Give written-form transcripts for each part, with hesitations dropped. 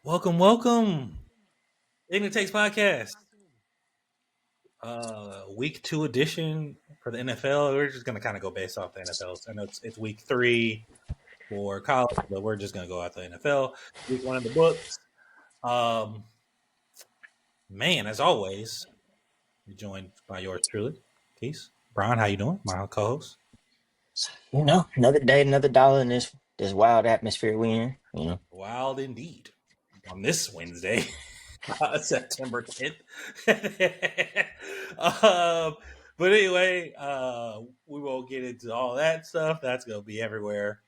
Welcome, welcome. Ignorant Takes Podcast. Week two edition for the NFL. We're just gonna kind of go based off the NFL. I know it's week three for college, but we're just gonna go out the NFL. Week one in the books. Um, man, as always, you're joined by yours truly, Keith. Brian, how you doing? My co-host. Another day, another dollar in this wild atmosphere we in. Wild indeed. On this Wednesday, September 10th. um, but anyway, we won't get into all that stuff. That's going to be everywhere.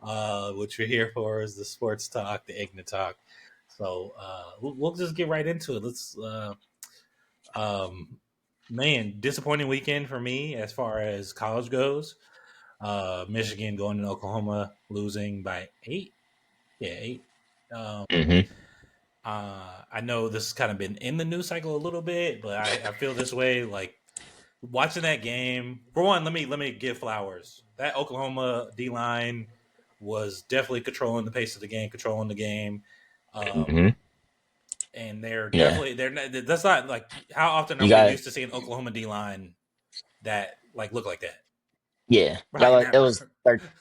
What you're here for is the sports talk, the ignorant talk. So we'll just get right into it. Let's, um, man, disappointing weekend for me as far as college goes. Michigan going to Oklahoma, losing by 8. Yeah, 8. Um, Mm-hmm. I know this has kind of been in the news cycle a little bit, but I feel this way. Like watching that game. For one, let me give flowers. That Oklahoma D line was definitely controlling the pace of the game, controlling the game. Mm-hmm. And they're Yeah, definitely they're not, that's not like how often are you we got used to seeing Oklahoma D line that like look like that yeah. Y'all right like it now? was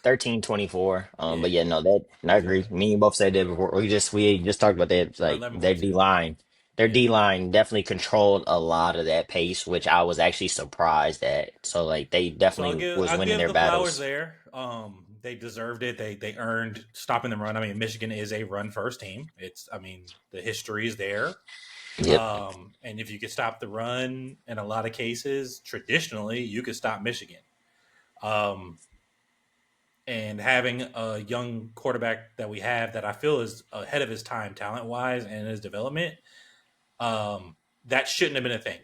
13-24. But Yeah, yeah, no, that I yeah. agree. Me and you both said that before. We just talked about that. It's Or like 11-14. their Yeah. D line definitely controlled a lot of that pace, which I was actually surprised at. So like they So I'll definitely give was I'll winning give their the flowers battles. there. They deserved it. They earned stopping them run. I mean, Michigan is a run first team. It's I mean the history is there. Yep. And if you could stop the run in a lot of cases, traditionally you could stop Michigan. Um, and having a young quarterback that we have that I feel is ahead of his time, talent wise, and his development, that shouldn't have been a thing.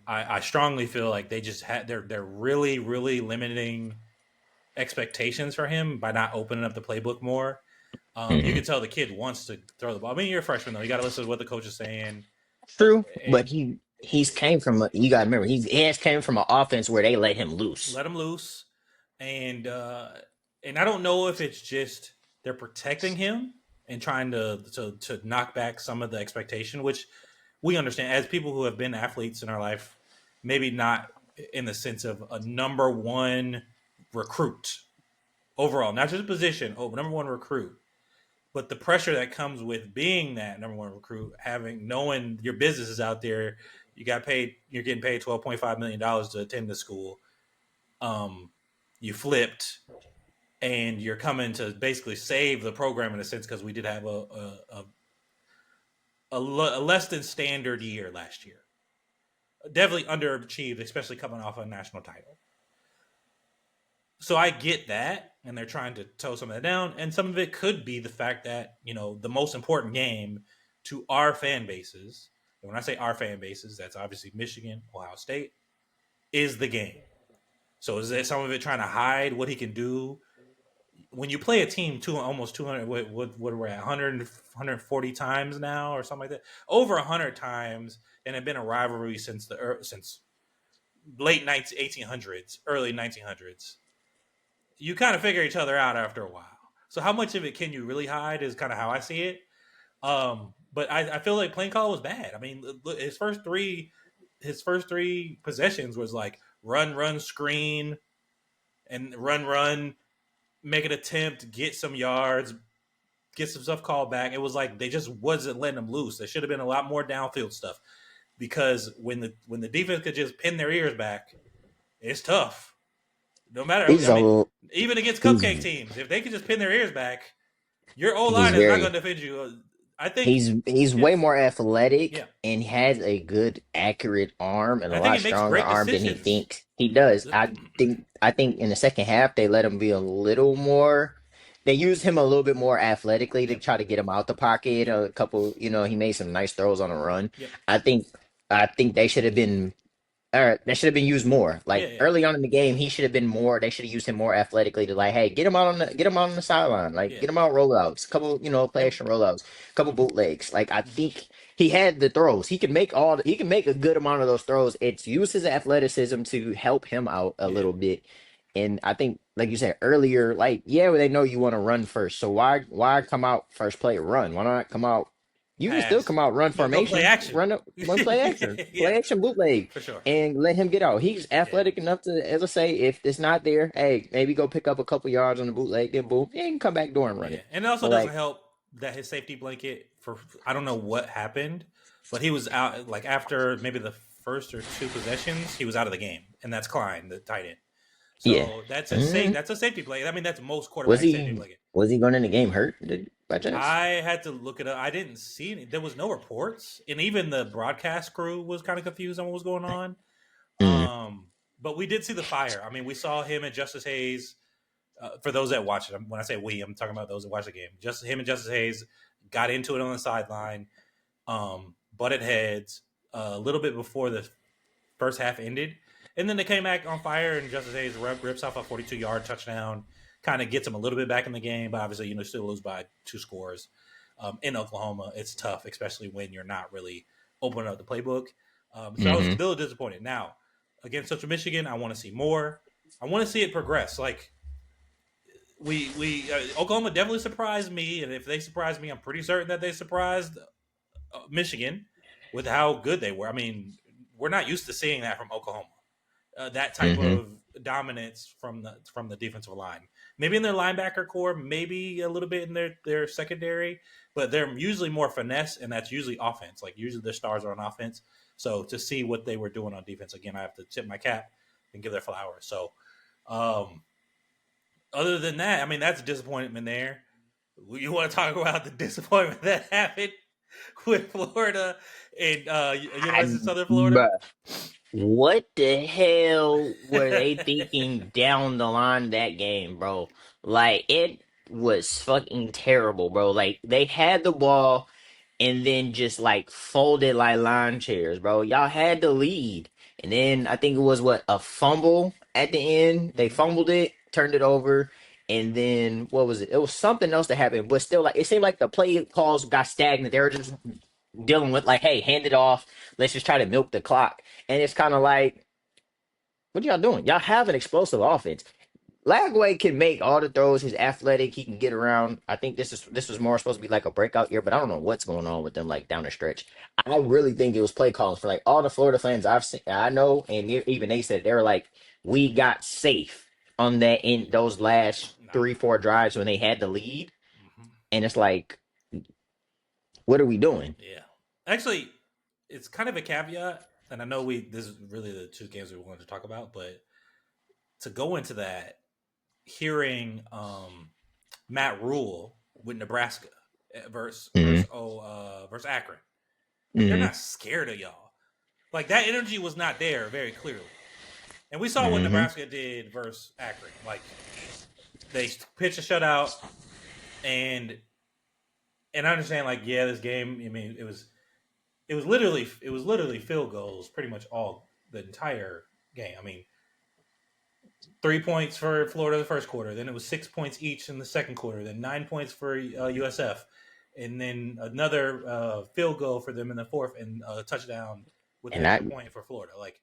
I strongly feel like they just had they're really limiting expectations for him by not opening up the playbook more. You Hmm. can tell the kid wants to throw the ball. I mean, you're a freshman though; you got to listen to what the coach is saying. True, but And he's came from you got to remember he has came from an offense where they let him loose. let him loose. And I don't know if it's just they're protecting him and trying to knock back some of the expectation, which we understand as people who have been athletes in our life, maybe not in the sense of a number one recruit overall, not just a position, oh, number one recruit, but the pressure that comes with being that number one recruit, having knowing your business is out there, you're getting paid $12.5 million to attend the school. Um, you flipped, and you're coming to basically save the program in a sense because we did have a less than standard year last year. Definitely underachieved, especially coming off a national title. So I get that, and they're trying to toe some of that down, and some of it could be the fact that the most important game to our fan bases. And when I say our fan bases, that's obviously Michigan, Ohio State, is the game. So is that some of it trying to hide what he can do when you play a team almost 200 what we're at 140 times now or something like that, over 100 times, and have been a rivalry since late 1800s, early 1900s. You kind of figure each other out after a while. So how much of it can you really hide is kind of how I see it. But I feel like playing call was bad. I mean, his first three possessions was like run screen and run, make an attempt, get some yards, get some stuff called back. It was like they just wasn't letting them loose. There should have been a lot more downfield stuff because when the defense could just pin their ears back, it's tough. No matter, He's I mean, a even against cupcake he's teams, if they could just pin their ears back, your O he's line is not going very to defend you. I think, he's yeah, way more yeah, athletic and has a good accurate arm and a I think lot he makes stronger great arm than he decisions. thinks he does. I think in the second half they let him be a little more. They used him a little bit more athletically to Yep, try to get him out the pocket. yep, A couple, he made some nice throws on the run. yep, I think I think they should have been that should have been used more. yeah, Like yeah, early on in the game, he should have been more. They should have used him more athletically to like, hey, get him out on the sideline, like yeah, get him out rollouts, couple, play and action rollouts, couple mhm, bootlegs. Like I mhm, think he had the throws. He can make a good amount of those throws. It's use his athleticism to help him out a yeah. little bit. And I think, like you said earlier, like yeah, they know you want to run first. So why come out first play run? Why not come out? You can still Pass. come out run Go play formation, action. run Yeah, play action bootleg, for sure. and let him get out. He's Yeah. athletic enough to, as I say, if it's not there, hey, maybe go pick up a couple yards on the bootleg, then boom, yeah, you can come back door and run Yeah. it. And it also But doesn't like, help that his safety blanket for I don't know what happened, but he was out like after maybe the first or two possessions, he was out of the game. And that's Klein, the tight end. yeah, So mm, that's a safety blanket. I mean that's most was quarterback safety he blanket. was he going in the game hurt by chance? I had to look it up. I didn't see any. There was no reports, and even the broadcast crew was kind of confused on what was going on. Mm, Um, but we did see the fire. I mean, we saw him and Justice Hayes. For those that watch it, when I say we, I'm talking about those that watch the game. Just him and Justice Hayes got into it on the sideline, butted heads a little bit before the first half ended, and then they came back on fire. And Justice Hayes rips off a 42-yard touchdown, kind of gets him a little bit back in the game. But obviously, still lose by 2 scores. In Oklahoma, it's tough, especially when you're not really opening up the playbook. So I was mm-hmm. still disappointed. Now, against Central Michigan, I want to see more. I want to see it progress. Like we Oklahoma definitely surprised me, and if they surprised me, I'm pretty certain that they surprised Michigan with how good they were. I mean, we're not used to seeing that from Oklahoma. That type Mm-hmm. of dominance from the defensive line. Maybe in their linebacker core, maybe a little bit in their secondary, but they're usually more finesse, and that's usually offense. Like usually their stars are on offense. So to see what they were doing on defense, again, I have to tip my cap and give their flowers. So um, other than that, I mean, that's a disappointment there. You want to talk about the disappointment that happened with Florida and I, University of Southern Florida? bruh, what the hell were they thinking down the line that game, bro? Like it was fucking terrible, bro. Like they had the ball and then just like folded like lawn chairs, bro. Y'all had the lead. And then I think it was what, a fumble at the end. They Mhm. fumbled it, turned it over, and then what was it? It was something else that happened, but still like it seemed like the play calls got stagnant. They were just dealing with like, hey, hand it off. Let's just try to milk the clock. And it's kind of like, what y'all doing? Y'all have an explosive offense. Lagway can make all the throws. He's athletic. He can get around. I think this was more supposed to be like a breakout year, but I don't know what's going on with them like down the stretch. I really think it was play calls for like all the Florida fans I've seen. I know, and even they said they were like, we got safe on that in those last Nah. 3 4 drives when they had the lead, Mhm. and it's like, what are we doing? Yeah. Actually, it's kind of a caveat, and I know we this is really the two games we wanted to talk about, but to go into that, hearing Matt Rule with Nebraska Mm-hmm. versus Akron, like they're Mm-hmm. not scared of y'all. Like that energy was not there very clearly, and we saw what Mm-hmm. Nebraska did versus Akron. Like they pitched a shutout, and I understand like yeah, this game. I mean, it was literally field goals pretty much all the entire game. I mean, 3 points for Florida the first quarter, then it was 6 points each in the second quarter, then 9 points for USF, and then another field goal for them in the fourth, and a touchdown with the And I extra point for Florida. Like,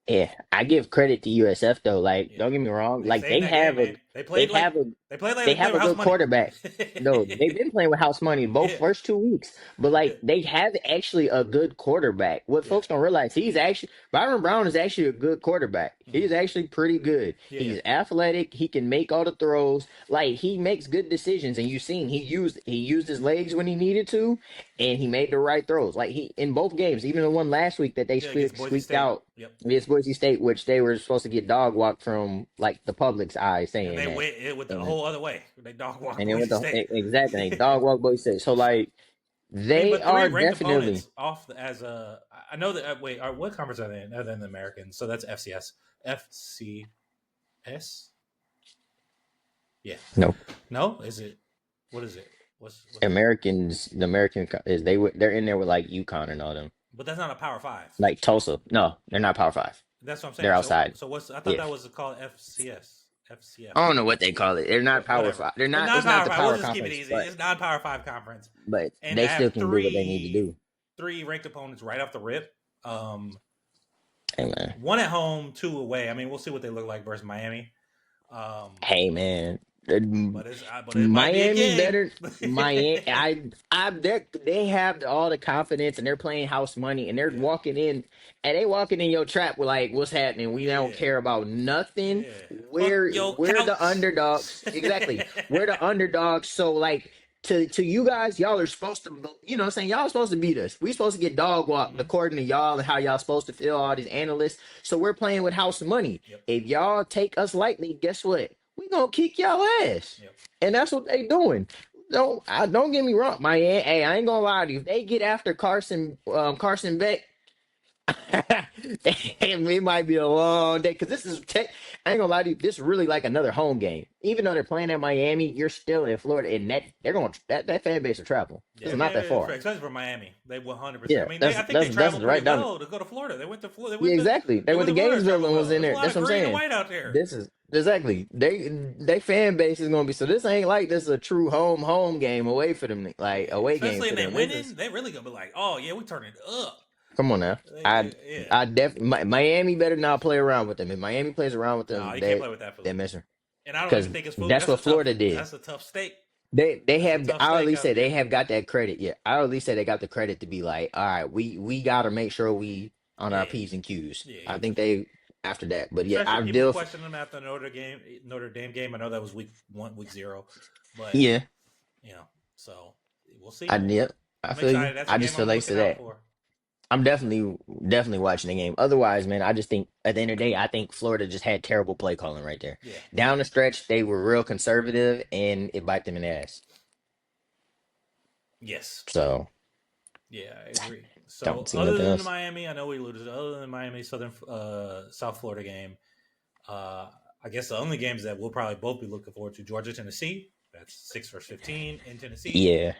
Yeah, I give credit to USF though. Like, yeah, don't get me wrong. they Like, stayed in that game, man. they have a, They they played have a with house good money. quarterback. No, they've been playing with house money both Yeah, first 2 weeks, but yeah, like they have actually a good quarterback. What yeah, folks don't realize, he's actually Byron Brown is actually a good quarterback. hmm He's actually pretty good. yeah, yeah, He's athletic. He can make all the throws. Like he makes good decisions, and you've seen he used his legs when he needed to, and he made the right throws. Like he in both games, even the one last week that they yeah. Against Boise squeaked State. out Yep. against Boise State, which they were supposed to get dog walked from like the public's eyes, And saying they that, went it with the and whole other way. They dog walked and then Boise with the State. exactly dog walk Boise State. So like I mean, they but three are ranked definitely opponents off as a. I know that. Wait, what conference are they in other than the Americans? So that's FCS. FCS. Yeah. no No, is it? What is it? What's the? Americans. The is they're in there with like UConn and all them, But that's not a Power Five. like Tulsa. No, they're not Power Five. That's what I'm They're saying. So outside. what's? I thought Yeah, that was called FCS. FCF. I don't know what they call it. They're not Power Whatever. Five. They're It's not. It's not non-Power the Five. We'll Power just keep it Conference, easy. It's non-Power Five conference, but and they I have still can do what they need to do. three ranked opponents right off the rip. Um, Hey man. One at home, two away. I mean, we'll see what they look like versus Miami. Hey man, But it might be a Miami game. better. Miami, they have all the confidence and they're playing house money and they're Yeah, walking in and they walking in your trap with like, what's happening? We don't yeah, care about nothing. yeah. Fuck your We're the couch. underdogs. Exactly, we're the underdogs. So like. To you guys, y'all are supposed to, you know what I'm saying? Y'all are supposed to beat us. We supposed to get dog walked Hmm. according to y'all and how y'all supposed to feel, all these analysts. So we're playing with house money. Yep, If y'all take us lightly, guess what? We gonna kick y'all ass, yep. and that's what they doing. Don't get me wrong, my hey, I ain't gonna lie to you. If they get after Carson Beck, it might be a long day because this is I ain't gonna lie to you. This is really like another home game. Even though they're playing at Miami, you're still in Florida, and they're going that fan base will travel. This Yeah, is not that yeah, far. especially for Miami, they 100%. Yeah, I mean, I think they that's traveled pretty right down. well to go to Florida. They went to Florida. Yeah, exactly. They They went went to to Florida. Gainesville Traveled and was well. in There's a there. lot That's of what I'm green and saying. white out there. This is exactly they fan base is gonna be so. This ain't like this is a true home game away for them, like Yeah, away game especially for in they them. This winning, is they really gonna be like, oh yeah, we turning it up. come on now. Yeah. Miami better not play around with them. If Miami plays around with No, them, you can't play with that they're food. missing And I don't because even think it's food. that's what Florida did. That's a tough steak. They That's a have. tough I'll at steak least out say they there. have got that credit. Yeah, I'll at least say they got the credit to be like, all right, we got to make sure we on our Yeah, p's and q's. yeah. I think they after that, but yeah, Especially I people still questioning them after Notre Dame game. I know that was week 1, week 0, but yeah. you know, so we'll see, I man. yep, I I'm feel you. excited. That's a I game just feel I'm like looking so out that for. I'm definitely watching the game. Otherwise, man, I just think at the end of the day, I think Florida just had terrible play calling right there. Yeah. Down the stretch, they were real conservative, and it bite them in the ass. Yes. So Yeah, I agree. So don't see other nothing than else. Miami, I know we lose. Other than Miami, South Florida game, uh, I guess the only games that we'll probably both be looking forward to: Georgia, Tennessee. That's 6 versus 15 in Tennessee. Yeah,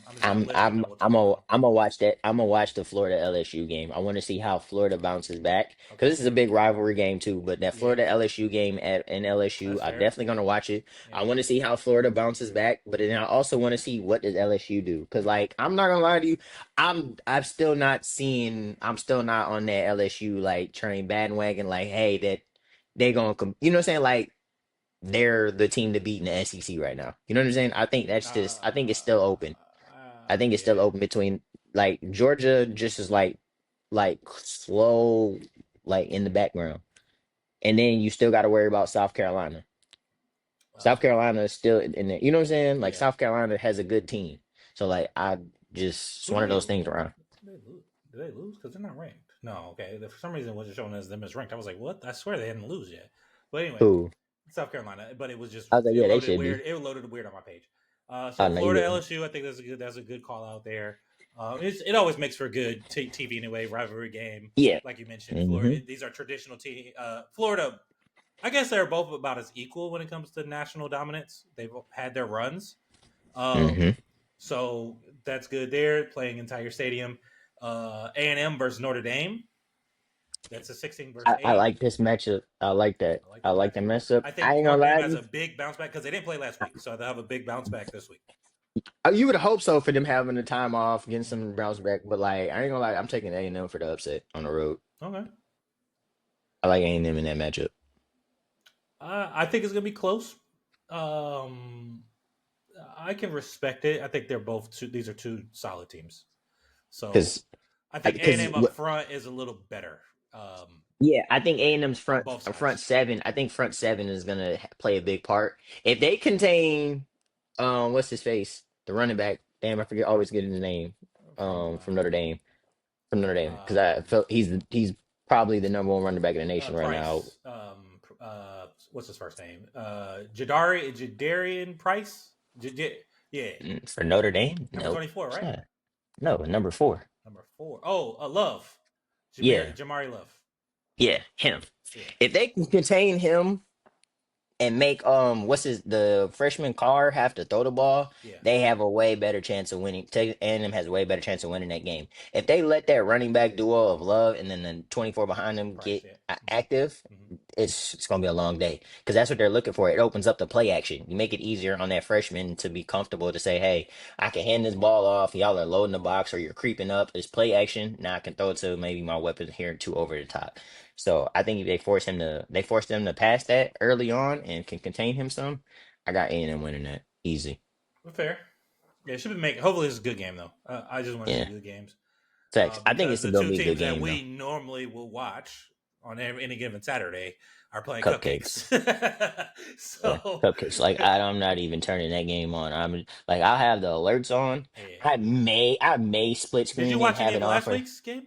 I'm just gonna list them and we'll talk about them. I'm gonna watch that. I'm gonna watch the Florida LSU game. I want to see how Florida bounces back because Okay. this is a big rivalry game too. But that Yeah, Florida LSU game at in LSU, that's I'm fair. definitely gonna watch it. Yeah. I want to see how Florida bounces back, but then I also want to see what does LSU do because like I'm not gonna lie to you, I'm still not seeing. I'm still not on that LSU like train bandwagon. Like hey, that they gonna you know what I'm saying like. They're the team to beat in the SEC right now. You know what I'm saying? I think that's just. I think it's still open. I think it's still Yeah. open between like Georgia just is like slow like in the background. And then you still got to worry about South Carolina. South Um, Carolina is still in there. You know what I'm saying? Like yeah. South Carolina has a good team. So like I just it's Who one did of they? those things around. Did they lose? Did they lose? Because they're not ranked. No. Okay. For some reason, it wasn't showing as them as ranked. I was like, what? I swear they hadn't lose yet. But anyway, Who? South Carolina. But it was just I was like, it yeah, they loaded should weird. be. It loaded weird on my page. Oh So no, you Florida good. LSU. I think that's a good call out there. It always makes for a good TV anyway rivalry game. Yeah. Like you mentioned, Mm-hmm. Florida. These are traditional team. Florida. I guess they're both about as equal when it comes to national dominance. They've had their runs. Mm-hmm. So that's good there. Playing entire stadium. A&M versus Notre Dame. That's a 16 versus I 8. like this matchup. I like that. I like I that like the matchup. matchup. I I think ain't gonna Notre Dame lie to has you. a big bounce back because they didn't play last week, so they'll have a big bounce back this week. You would hope so for them having the time off, getting Mhm. some bounce back. But like, I ain't gonna lie, I'm taking A&M for the upset on the road. Okay, I like A&M in that matchup I think it's gonna be close. Um, I can respect it. I think they're both two. These are two solid teams. So because I think A and because M up front is a little better yeah, I think A&M's on both front sides. seven. I think front seven is gonna play a big part if they contain what's his face the running back. Damn, I forget always getting the name From from Notre Dame because I um, felt he's probably the number one running back in the nation right now. Price. What's his first name? Jadarian Price. Yeah, For Notre Dame, number nope, 24, it's right? not. No, number four. Number 4. Oh, Love. Yeah, Jamari Love. yeah, him. Yeah, If they can contain him and make what's his the freshman car have to throw the ball, yeah. they have a way better chance of winning. A&M has a way better chance of winning that game. If they let that running back duo of Love and then the 24 behind them Price. get Yeah. active, Mm-hmm. it's gonna be a long day because that's what they're looking for. It opens up the play action. You make it easier on that freshman to be comfortable to say, "Hey, I can hand this ball off. Y'all are loading the box, or you're creeping up. It's play action. Now I can throw it to maybe my weapon here too over the top." So I think if they force them to pass that early on and can contain him some, I got A&M winning that easy. Fair. Yeah, it should be making. Hopefully, it's a good game though. I just want to see Yeah, good games thanks. I think because it's the gonna two be a good teams that game though. we normally will watch on any given Saturday are playing cupcakes. Cupcakes. Yeah, So, cupcakes. Like I'm not even turning that game on. I'm like I'll have the alerts on. yeah. I may split Did you screen and watch any have of it on last for. week's game,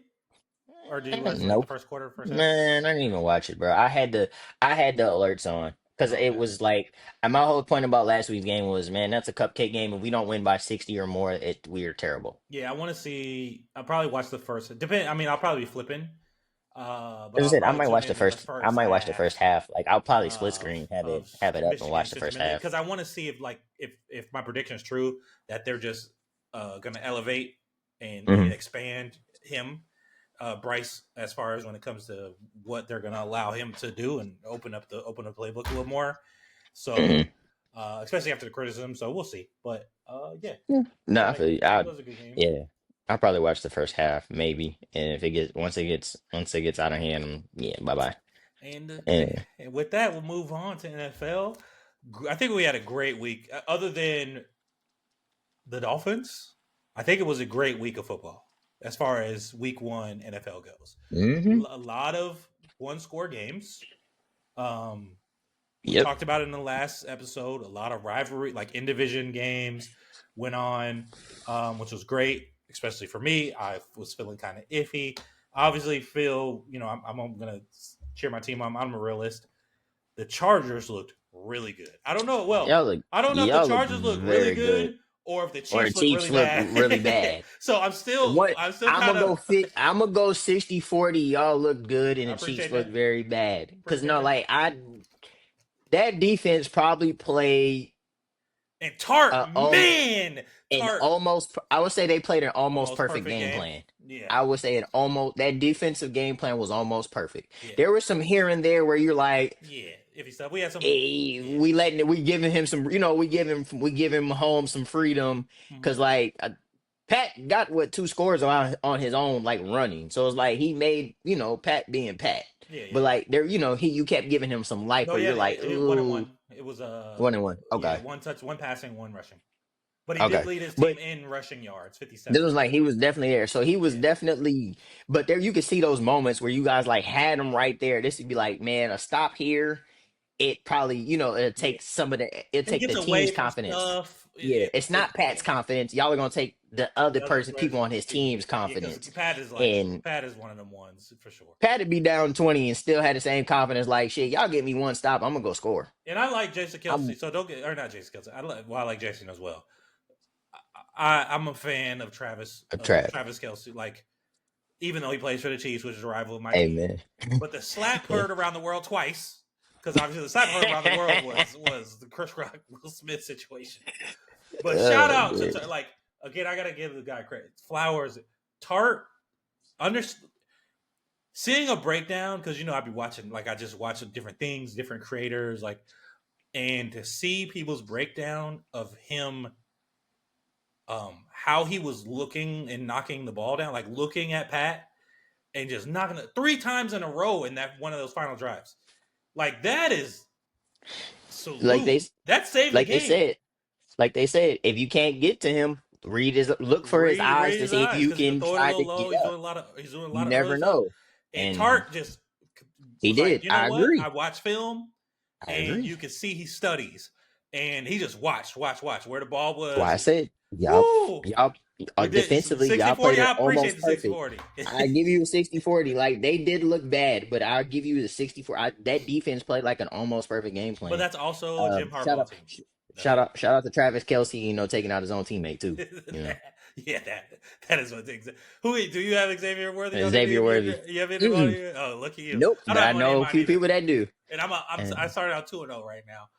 or did you watch like the Nope. first quarter, first half? Man, I didn't even watch it, bro. I had the alerts on because Oh, it okay. was like and my whole point about last week's game was, man, that's a cupcake game. If we don't win by 60 or more, we are terrible. Yeah, I want to see. I'll probably watch the first. Depend. I mean, I'll probably be flipping, but As I I'll said, probably tune into the I first might watch the half first half. Like I'll probably split of screen, of have it up and Michigan watch the Central first Midway half. because I want to see if my prediction is true that they're just going to elevate and Hmm. expand him, Bryce, as far as when it comes to what they're going to allow him to do and open up the playbook a little more. So, Hmm. especially after the criticism, so we'll see. But yeah, Yeah. No, yeah, I feel you. it was a good game. Yeah, I'll probably watch the first half, maybe. And if it gets once it gets out of hand, yeah, bye bye. Yeah. And with that, we'll move on to NFL. I think we had a great week. Other than the Dolphins, I think it was a great week of football as far as week one NFL goes. Hmm. A lot of one score games. Um, we Yep. talked about it in the last episode. A lot of rivalry, like in division games, went on, which was great, especially for me. I was feeling kind of iffy. Obviously, feel I'm gonna cheer my team on. I'm a realist. The Chargers looked really good. I don't know. Well, I don't know if the Y'all look Chargers look really very good. good or if the Or the Chiefs look Chiefs really look bad. really bad. So What I'm still kind of. I'm gonna go 60-40. Y'all look good and I the Chiefs appreciate look that. very bad. Cause Appreciate no, that. like that defense probably played And Tart, uh um man, an Tart, almost I would say they played an almost almost perfect perfect game game. plan. Yeah, I would say that defensive game plan was almost perfect. yeah, There was some here and there where you're like, yeah. Iffy stuff. We had some. hey, Yeah. we giving him some, we give him home some freedom Mhm. because like Pat got what two scores on his own like running, so it's like he made Pat being Pat, Yeah, yeah. but like there you kept giving him some life No, where yeah, you're like, it 1-1. ooh, It was 1-1, yeah, okay, one touch, one passing, one rushing. But he did okay, lead his team but in rushing yards, this 57. was like he was definitely there, so he was Yeah, definitely, but there you could see those moments where you guys like had him right there. This would be like, man, a stop here. It probably, it'll yeah. take it'll And he take gets the team's away from confidence. stuff. Yeah, it's not Pat's Yeah. confidence. Y'all are gonna take the other The other people players, on his team's yeah, because confidence. Pat is like And Pat is one of them ones for sure. Pat would be down 20 and still had the same confidence, like shit, y'all get me one stop, I'm gonna go score. And I like Jason Kelsey, I'm so don't get or not Jason Kelsey. I like Jason as well. I'm a fan of a trap. Travis Kelsey. Like even though he plays for the Chiefs, which is a rival of my Hey team, man. but the slap heard around the world twice because obviously the slap heard around the world was the Chris Rock Will Smith situation. But shout Oh, out man. to like again, I gotta give the guy credit. Flowers, Tart, under seeing a breakdown because I'd be watching like I just watch different things, different creators, like and to see people's breakdown of him, how he was looking and knocking the ball down, like looking at Pat and just knocking it 3 times in a row in that one of those final drives, like that is Like salute. they That saved the like they game. said, if you can't get to him, look for his eyes Raise to his see if eyes you because he'll can throw it a try little to low. get up. He's doing a You lot of early never stuff. know. And And Tart just he was like, did. you know I what? I agree. watch film I and agree. you can see he studies. And he just watch where the ball That's why I was. said Woo! y'all We did defensively, y'all 60-40. played it I appreciate almost the perfect. 60-40. I give you a 60-40. Like they did look bad, but I'll give you the 64. That defense played like an almost perfect game But plan. that's also a Jim Shout Harbaugh out, team. That's a shout out to Travis Kelsey. Taking out his own teammate too. yeah, that is what things. Who do you have Xavier Worthy on Xavier Worthy. you have Mm-mm. anybody? Oh, look at you. Nope, I don't but I have one in know a mind few either. people that do. And I And started out 2-0 right now.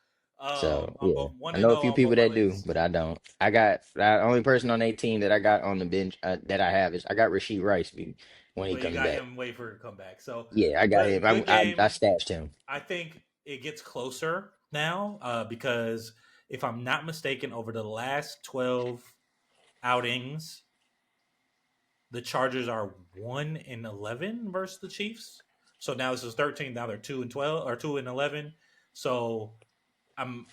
so I'm yeah, both one I and know a zero few on both people my that do, leagues. but I don't. I got the only person on their team that I got on the bench that I have is I got Rasheed Rice. when he But you comes got back. him wait for a comeback. So Yeah, I got him. good I game. stashed him. I think it gets closer now because if I'm not mistaken, over the last 12 outings, the Chargers are 1-11 versus the Chiefs. So now this is 13. Now they're 2-12 or 2-11. So I'm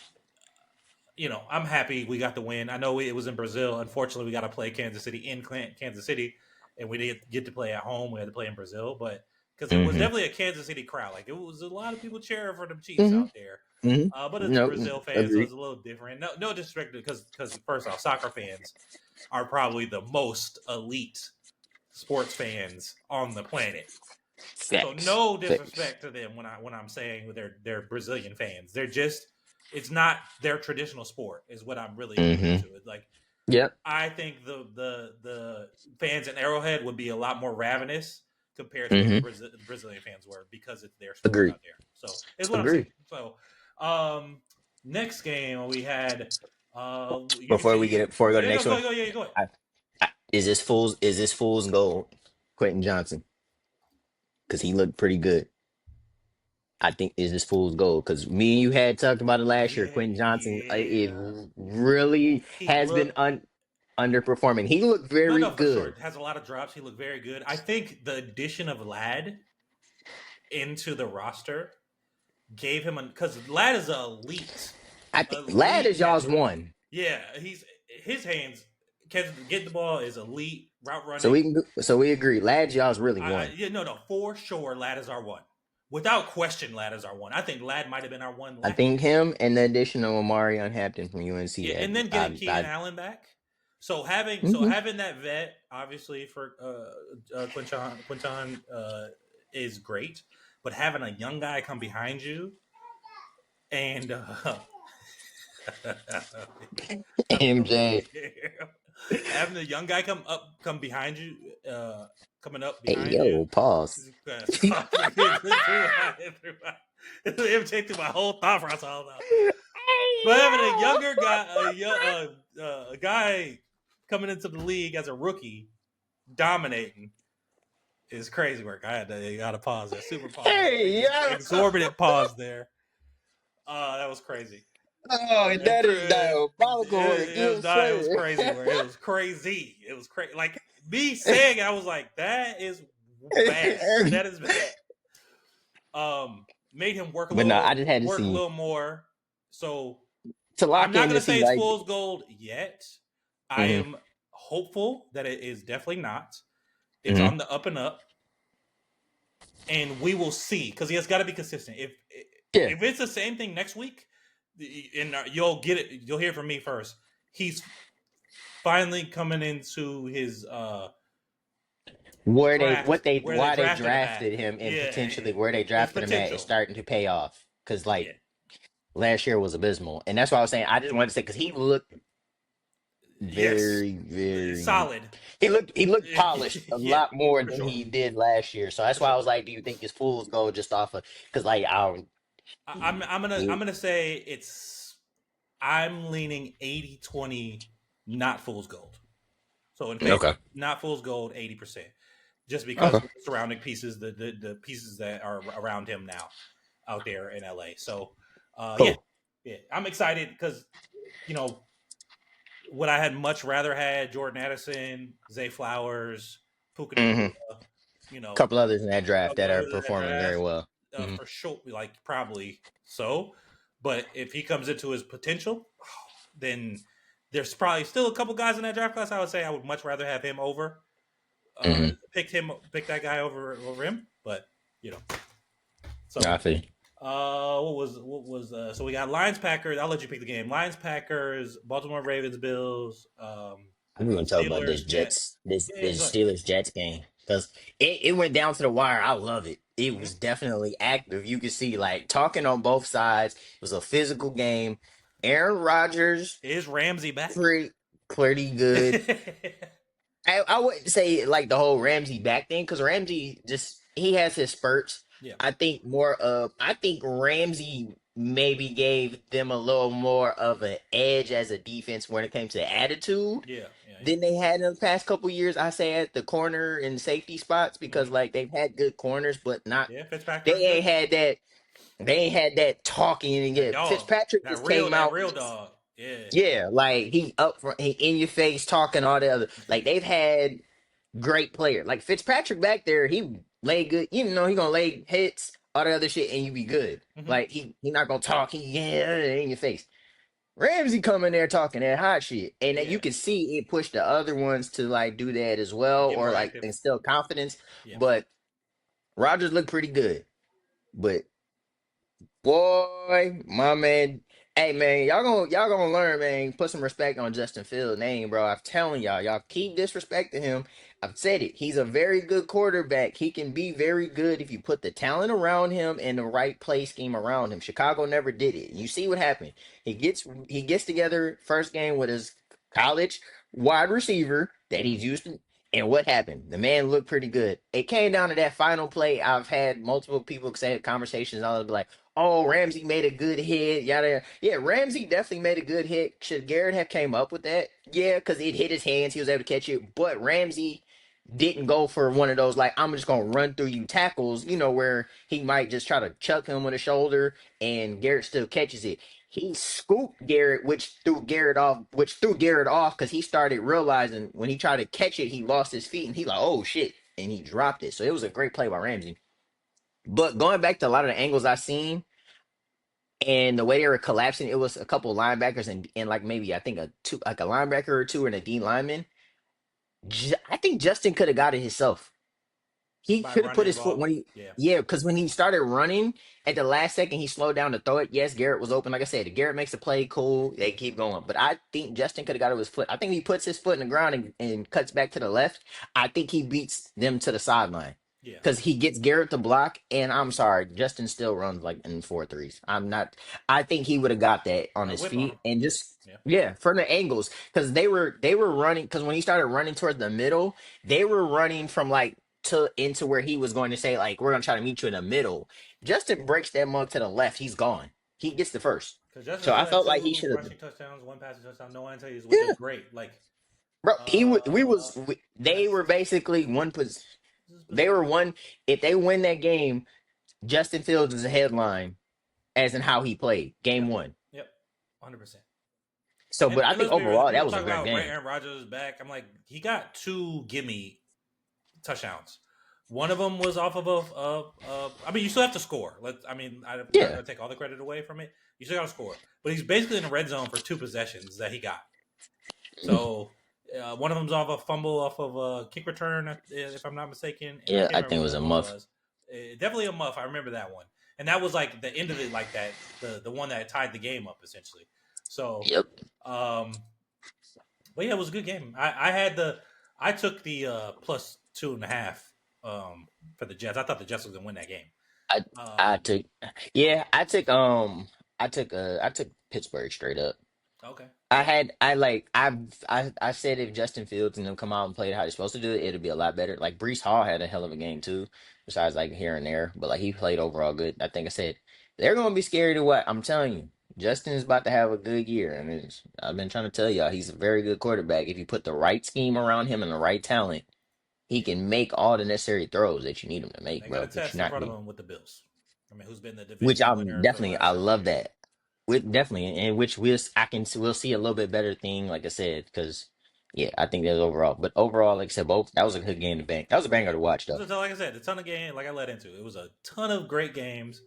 I'm happy we got the win. I know it was in Brazil. Unfortunately, we got to play Kansas City in Kansas City, and we didn't get to play at home. We had to play in Brazil, but because it was Mm-hmm. definitely a Kansas City crowd. Like it was a lot of people cheering for the Chiefs Mm-hmm. out there. Mm-hmm. But it's No, Brazil fans, so agree. it's a little different. No disrespect because first off, soccer fans are probably the most elite sports fans on the planet. So Facts. no Facts. disrespect to them when I'm saying they're Brazilian fans. They're just it's not their traditional sport is what I'm really alluding Mm-hmm. to. It's like Yep. I think the fans in Arrowhead would be a lot more ravenous compared to what Mm-hmm. The Brazilian fans were because it's their sport Agree. out there. So is what I'm saying. Agree. So next game we had you can Before say we you get can it, before we go to the yeah next one, go yeah go ahead. I, is this fool's gold? Quentin Johnson, because he looked pretty good. I think is this fool's gold because me and you had talked about it last year. Yeah Quentin Johnson, it yeah really he has been looked underperforming. He looked very no for sure good. has a lot of drops. He looked very good. I think the addition of Lad into the roster gave him because Lad is an I think Lad elite is y'all's catcher. one, Yeah, he's his hands catch get the ball is elite route so running. we can so we agree. Lad's y'all's really I one. yeah no for sure Lad is our one without question. Lad is our one. I think Lad might have been our one I last think year. him and the addition of Omarion Hampton from UNC Yeah, and had then getting Keenan Allen back. So mhm. having that vet obviously for Quinton is great, but having a young guy come behind you and MJ. having the young guy come behind you, coming up Hey behind you. yo, pause. MJ through my whole thought process. Hey But having a yo. younger guy, a guy coming into the league as a rookie, dominating is crazy work. I got to pause there, super pause, Hey yo. exorbitant pause there. That was crazy. Oh, that is diabolical work. Yes, It was sir. crazy. Where it was crazy. It was crazy. Like me saying, it, I was like, that is bad. That is bad. Made him But no, I just had to work a see little more. So to I'm lock not in to gonna see say it's like fool's gold yet. I hmm am hopeful that it is definitely not. It's hmm on the up and up, and we will see because he has got to be consistent. yeah. If it's the same thing next week, and you'll get it, you'll hear from me first. He's finally coming into his draft where they why they drafted him at. drafted him and Yeah, potentially where they his drafted him at is potential. starting to pay off. Cause like Yeah, last year was abysmal. And that's why I was saying I just wanted to say because he looked yes, very solid. he looked polished a Yeah, lot more for than sure, he did last year. So that's for why I sure. was like, do you think his fools go just off of because like I I'm he, gonna say it's I'm leaning 80-20, not fool's gold. So in favor, okay. not fool's gold, 80%, just because Okay. of the surrounding pieces, the pieces that are around him now out there in LA. So, yeah, Cool. yeah, I'm excited because you know what I had much rather had Jordan Addison, Zay Flowers, Puka hmm Nakua, you know, Couple others in that a draft couple that are others in that performing very draft well. for sure, like probably so. But if he comes into his potential, then there's probably still a couple guys in that draft class. I would say I would much rather have him over Mm-hmm. pick that guy over him. But you know, I so see. so we got Lions Packers. I'll let you pick the game. Lions Packers, Baltimore Ravens, Bills, I'm gonna talk about this Steelers, Jet. Jets, Yeah, this go ahead. Steelers Jets game because it went down to the wire. I love it. It Mm-hmm. was definitely active. You could see like talking on both sides. It was a physical game. Aaron Rodgers Is Ramsey back? pretty pretty good. I wouldn't say like the whole Ramsey back thing because Ramsey just he has his spurts. Yeah, I think Ramsey maybe gave them a little more of an edge as a defense when it came to attitude. yeah, yeah, than they had in the past couple years. I say at the corner and safety spots because hmm like they've had good corners, but not yeah. Fitzpatrick they was good. ain't had that. They ain't had that talking and That get dog, Fitzpatrick just came that out. real dog. Yeah, Yeah, like he up front, he in your face talking all the other. Like yeah, they've had great players. Like Fitzpatrick back there, he lay good. You know he gonna lay hits, all the other shit, and you be good. hmm Like he not gonna talk. He yeah in your face. Ramsey come in there talking that hot shit, and then you yeah. can see it push the other ones to like do that as well, Get or more like active. instill confidence. Yeah, But Rogers looked pretty good. But boy, my man. Hey man, y'all gonna learn, man. Put some respect on Justin Fields' name, bro. I'm telling y'all, y'all keep disrespecting him. I've said it. He's a very good quarterback. He can be very good if you put the talent around him and the right play scheme around him. Chicago never did it. You see what happened. He gets together first game with his college wide receiver that hmm he's used to. And what happened? The man looked pretty good. It came down to that final play. I've had multiple people say conversations. I'll be like, oh, Ramsey made a good hit. Yada. Yada. Yeah, Ramsey definitely made a good hit. Should Garrett have came up with that? Yeah, because it hit his hands. He was able to catch it. But Ramsey didn't go for one of those like I'm just gonna run through you tackles. Where he might just try to chuck him on the shoulder and Garrett still catches it. He scooped Garrett, which threw Garrett off because he started realizing when he tried to catch it, he lost his feet and he like, oh shit, and he dropped it. So it was a great play by Ramsey. But going back to a lot of the angles I seen and the way they were collapsing, it was a couple of linebackers and like maybe I think a linebacker or two and a D lineman. I think Justin could have got it himself. He by could have put running the his foot ball. when he, Yeah, yeah, because when he started running at the last second, he slowed down to throw it. Yes, Garrett was open. Like I said, if Garrett makes a play, cool. They keep going. But I think Justin could have got it with his foot. I think if he puts his foot in the ground and cuts back to the left, I think he beats them to the sideline yeah. because he gets Garrett to block. And I'm sorry, Justin still runs like in 4.3s. I'm not. I think he would have got that on A his whip on him. feet and just Yeah, yeah from the angles because they were running because when he started running towards the middle, they were running from like to into where he was going to say like we're gonna try to meet you in the middle. Justin breaks that mug to the left. He's gone. He gets the first. because Justin So I Field had felt like he two should have. rushing touchdowns, one passing touchdown, no answers, which is Yeah, great. Like, bro. uh, They were that's basically one. this is They bizarre. were one. If they win that game, Justin Fields is a headline as in how he played game Yep, one. yep, 100%. So, but I And think let's be real. overall that People was a talk great about game. Aaron Rodgers is back. I'm like, he got two gimme touchdowns. One of them was off of I mean, you still have to score. I'm not Yeah. going to take all the credit away from it. You still got to score, but he's basically in the red zone for two possessions that he got. So one of them's off a fumble off of a kick return, if I'm not mistaken, and I Yeah, can't I remember think it what was the a other one muff. was. Definitely a muff. I remember that one, and that was like the end of it, like that the one that tied the game up essentially. So, Yep. um, but yeah, it was a good game. I took the plus 2.5 for the Jets. I thought the Jets was gonna win that game. I I Um, took yeah I took Pittsburgh straight up. okay, I said if Justin Fields and them come out and play how they're supposed to do it, it'll be a lot better. Like Brees Hall had a hell of a game too, besides like here and there, but like he played overall good. I think I said they're gonna be scary to what I'm telling you. Justin is about to have a good year, and I've been trying to tell y'all he's a very good quarterback. If you put the right scheme around him and the right talent, he yeah, can make all the necessary throws that you need him to make, they got bro. a But test you're in not front of getting, them with the Bills. I mean, who's been the which division I'm winner for the definitely I last several love years? that. With definitely, in which we'll see a little bit better thing, like I said, because yeah, I think that's overall. But overall, like I said, both that was a good game to bank. That was a banger Yeah, to watch though. like I said, a ton of game. Like I led into, it was a ton of great games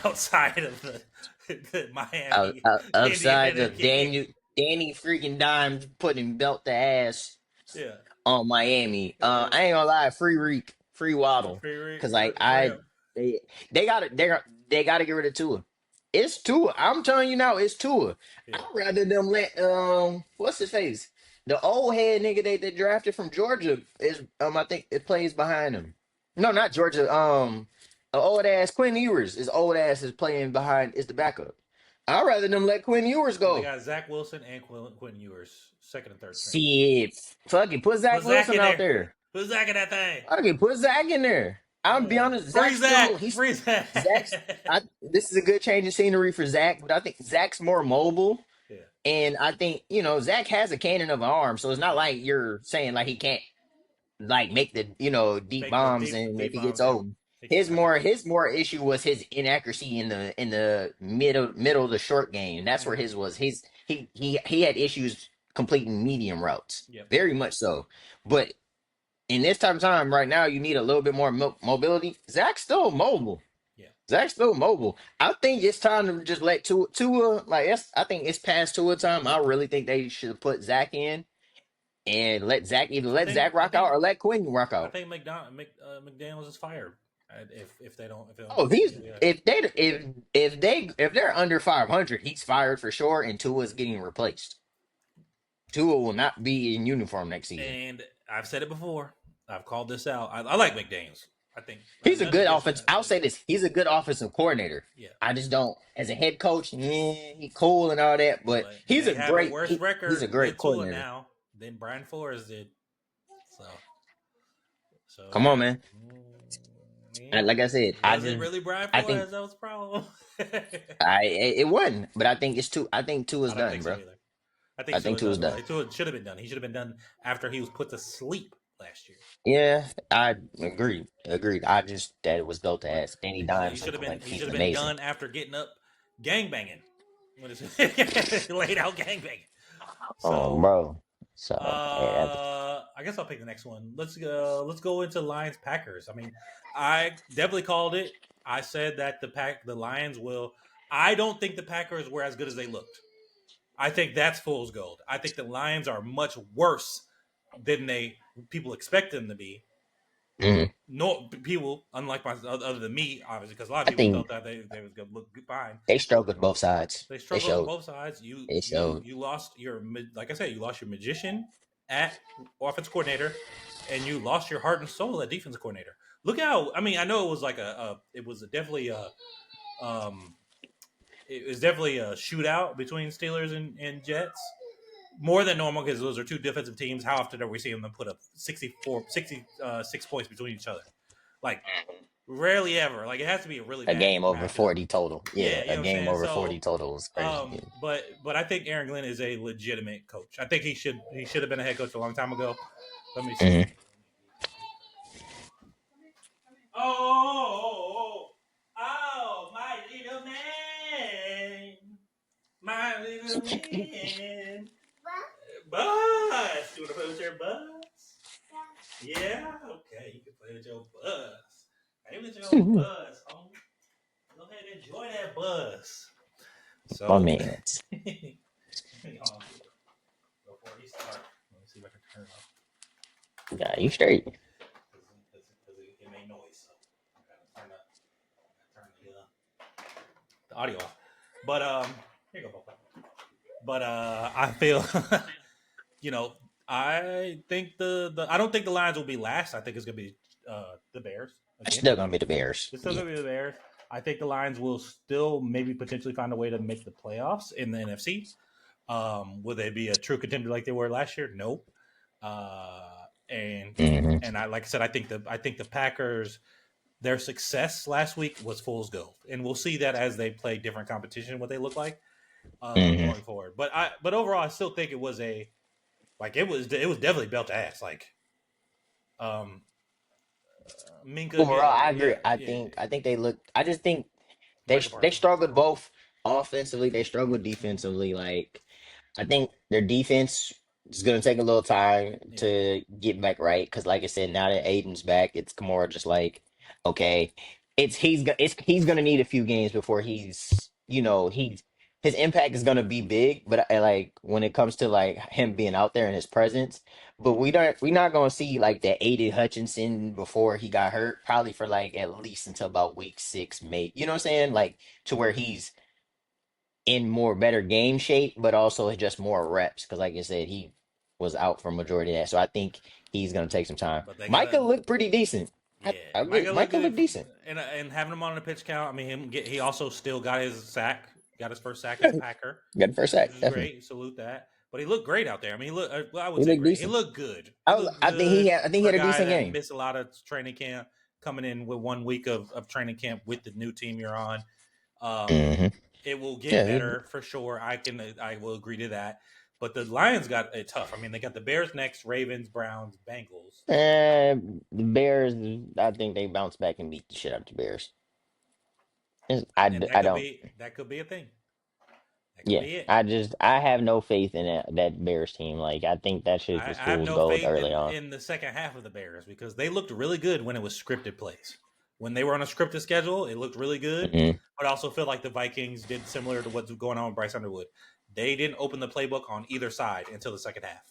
outside of the Miami Outside Indiana of game. Danny freaking Dimes putting belt to ass Yeah, on Miami. yeah, I ain't gonna lie, free Reek, free Waddle, because like for him. they they got to get rid of Tua. It's Tua. I'm telling you now, it's Tua. I'd Yeah, rather them let what's his face, the old head nigga they drafted from Georgia is I think it plays behind him. No, not Georgia. A old ass Quinn Ewers is old ass is playing behind is the backup. I'd rather them let Quinn Ewers well, they go. got Zach Wilson and Quentin Ewers, second and third string. Shit, fuck it, put Put Zach Zach Wilson in out there. there. Put Zach in that thing. Okay, put Zach in there. I'm be honest, Free Zach. he's Free Zach. Zach's. This is a good change of scenery for Zach, but I think Zach's more mobile Yeah, And I think, Zach has a cannon of an arm, so it's not Yeah. like you're saying like he can't like make the deep Make the bombs, deep and if deep he gets bombs. Yep. open. He can. His I think. more issue was his inaccuracy in the middle of the short game. That's where Mm-hmm. his was. He had issues completing medium routes. Yep. Very much so. But in this type of time right now, you need a little bit more mobility. Zach's still mobile. Yeah. Zach's still mobile. I think it's time to just let Tua like I think it's past Tua time. I really think they should put Zach in and I let think. Zach I rock out think. or let Quinn rock I out. think McDaniel's is fired if they don't Oh, he's yeah. if they're under 500, he's fired for sure, and Tua's getting replaced. Tua will not be in uniform next season. And I've said it before. I've called this out. I like McDaniel's. I think He's a nothing good against. offense. I'll say this: he's a good offensive coordinator. Yeah, I just don't, as a head coach, he cool and all that, but but he's they a have a great worse he's a record great with Tua coordinator. now than Brian Flores did. So, so Come on, yeah, man. yeah. And like I said, Was it really Brian I think Flores that was the problem? it wasn't, but I think it's two. I think two is I don't done, think so bro. either. I think I Tua think is two is done. done. Like Tua should have been done. He should have been done after he was put to sleep last year. Yeah, I agreed. Agreed. I just that it was built to Like ass. Danny he Dimes should have looked been like he he's should have been amazing. done after getting up gang banging. What is it? Laid out gang banging. So Bro. So yeah, I guess I'll pick the next one. Let's go into Lions Packers. I mean, I definitely called it. I said that the Lions will. I don't think the Packers were as good as they looked. I think that's fool's gold. I think the Lions are much worse than they people expect them to be. mhm. No people, unlike other than me, obviously, because a lot of I people think thought that they was gonna look fine. they struggled both sides. They They struggled on showed. both sides. You They you showed. you lost your like I said, you lost your magician at offense coordinator, and you lost your heart and soul at defense coordinator. Look how I mean I know it was like it was definitely a um it was definitely a shootout between Steelers and Jets. More than normal because those are two defensive teams. How often are we seeing them put up 66 points between each other? Like rarely ever. Like it has to be a really A bad game over matchup. 40 total. Yeah, Yeah, you a know what I'm game saying. over So 40 total was crazy. Yeah. but I think Aaron Glenn is a legitimate coach. I think he should have been a head coach a long time ago. Let me see. Hmm. Oh, my little man, my little man. Bus. You want to play with your bus? Yeah. Okay, you can play with your bus. Play with your bus, home. Go ahead and enjoy that bus. My So, man. before he starts, let me see if I can turn it off Yeah, you straight. because it made noise. So I gotta turn the audio off. But here you go. But I feel, you know, I think I don't think the Lions will be last. I think it's gonna be the Bears It's again. still gonna be the Bears. It's still Yeah. gonna be the Bears. I think the Lions will still maybe potentially find a way to make the playoffs in the NFC. Will they be a true contender like they were last year? Nope. And Hmm. and I like I said, I think the Packers their success last week was fool's gold, and we'll see that as they play different competition what they look like Hmm. going forward. But overall, I still think it was it was definitely belt to ass. Like um, Minka Overall, I yeah agree. yeah I think they look. I just think Mike McCarthy. they struggled both offensively. They struggled defensively. Like I think their defense is going to take a little time Yeah, to get back right because, like I said, now that Aiden's back, it's more just like, okay, he's going to need a few games before his impact is going to be big. But like when it comes to like him being out there and his presence, but we're not going to see like that Aiden Hutchinson before he got hurt, probably for like at least until about week 6, maybe. You know what I'm saying? Like to where he's in more better game shape, but also just more reps. Because like I said, he was out for majority of that. So I think he's gonna take some time. but they Micah gotta looked pretty decent. yeah. I agree. Micah looked Micah good looked decent. and having him on the pitch count. I mean, he also still got his sack, got his first sack as a Packer, Got the first which sack, is definitely. great. Salute that. But he looked great out there. I mean, well, I would He say looked great. He decent. looked good. He looked good I think he for a had a guy decent that game. missed a lot of training camp, coming in with 1 week of training camp with the new team you're on. Um, Hmm. It will get Yeah, better for sure. I will agree to that. But the Lions got it tough. I mean, they got the Bears next, Ravens, Browns, Bengals. the Bears. I think they bounce back and beat the shit out of the Bears. And I don't. that could be a thing. That could Yeah, be it. I have no faith in that Bears team. Like I think that shit was I have fool's no gold faith early on. in the second half of the Bears because they looked really good when it was scripted plays. When they were on a scripted schedule, it looked really good. Hmm. But I also feel like the Vikings did similar to what's going on with Bryce Underwood. They didn't open the playbook on either side until the second half.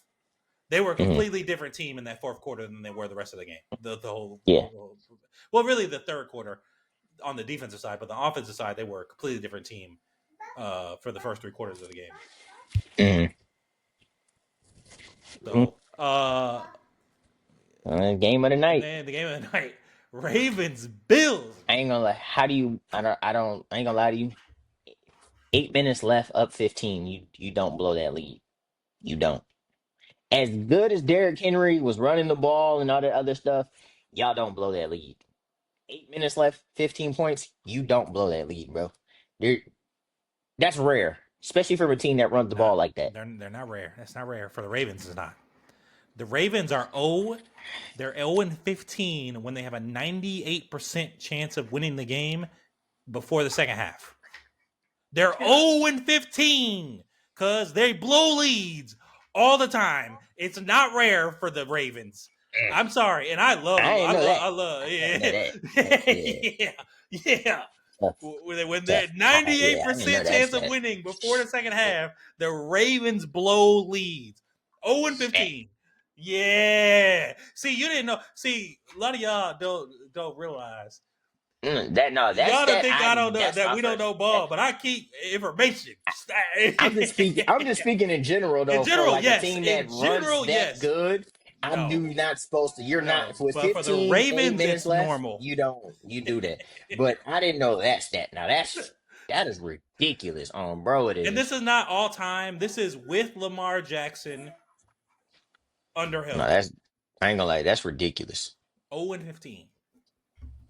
They were a Hmm. completely different team in that fourth quarter than they were the rest of the game. Yeah. Well, really the third quarter on the defensive side, but the offensive side they were a completely different team for the first three quarters of the game. Hmm. So, Game of the and night. then the game of the night, Ravens Bills. I ain't gonna lie. How do you? I ain't gonna lie to you. 8 minutes left, up 15. You don't blow that lead. You don't. As good as Derrick Henry was running the ball and all that other stuff, y'all don't blow that lead. 8 minutes left, 15 points. You don't blow that lead, bro. There, that's rare, especially from a team that runs the No, ball like that. they're not rare. That's not rare for the Ravens. It's not. The Ravens are 0. They're 0-15 when they have a 98% chance of winning the game before the second half. They're 0-15 because they blow leads all the time. It's not rare for the Ravens. I'm sorry, and I love, I ain't know that. I ain't know yeah, that. Yeah, yeah, yeah. tough, When they're tough. Yeah, I didn't know 98% that's chance of that. winning before the second half, the Ravens blow leads. 0 and That, 15. Yeah. See, you didn't know. See, a lot of y'all don't realize. that no, that's Y'all don't that. think I don't know That's that my we don't first. know ball, but I keep information. I'm just speaking. I'm just speaking in general, In though. For general, like a yes. team that In runs general, that yes. good, I'm No, do not supposed to. You're no. not with But for the 15, 8 Ravens, minutes it's left. normal. You don't. You do that. But I didn't know that stat. Now that is ridiculous, bro. It And this is. is not all time. This is with Lamar Jackson under No, helmet. that's. I ain't gonna lie. That's ridiculous. 0 and 15.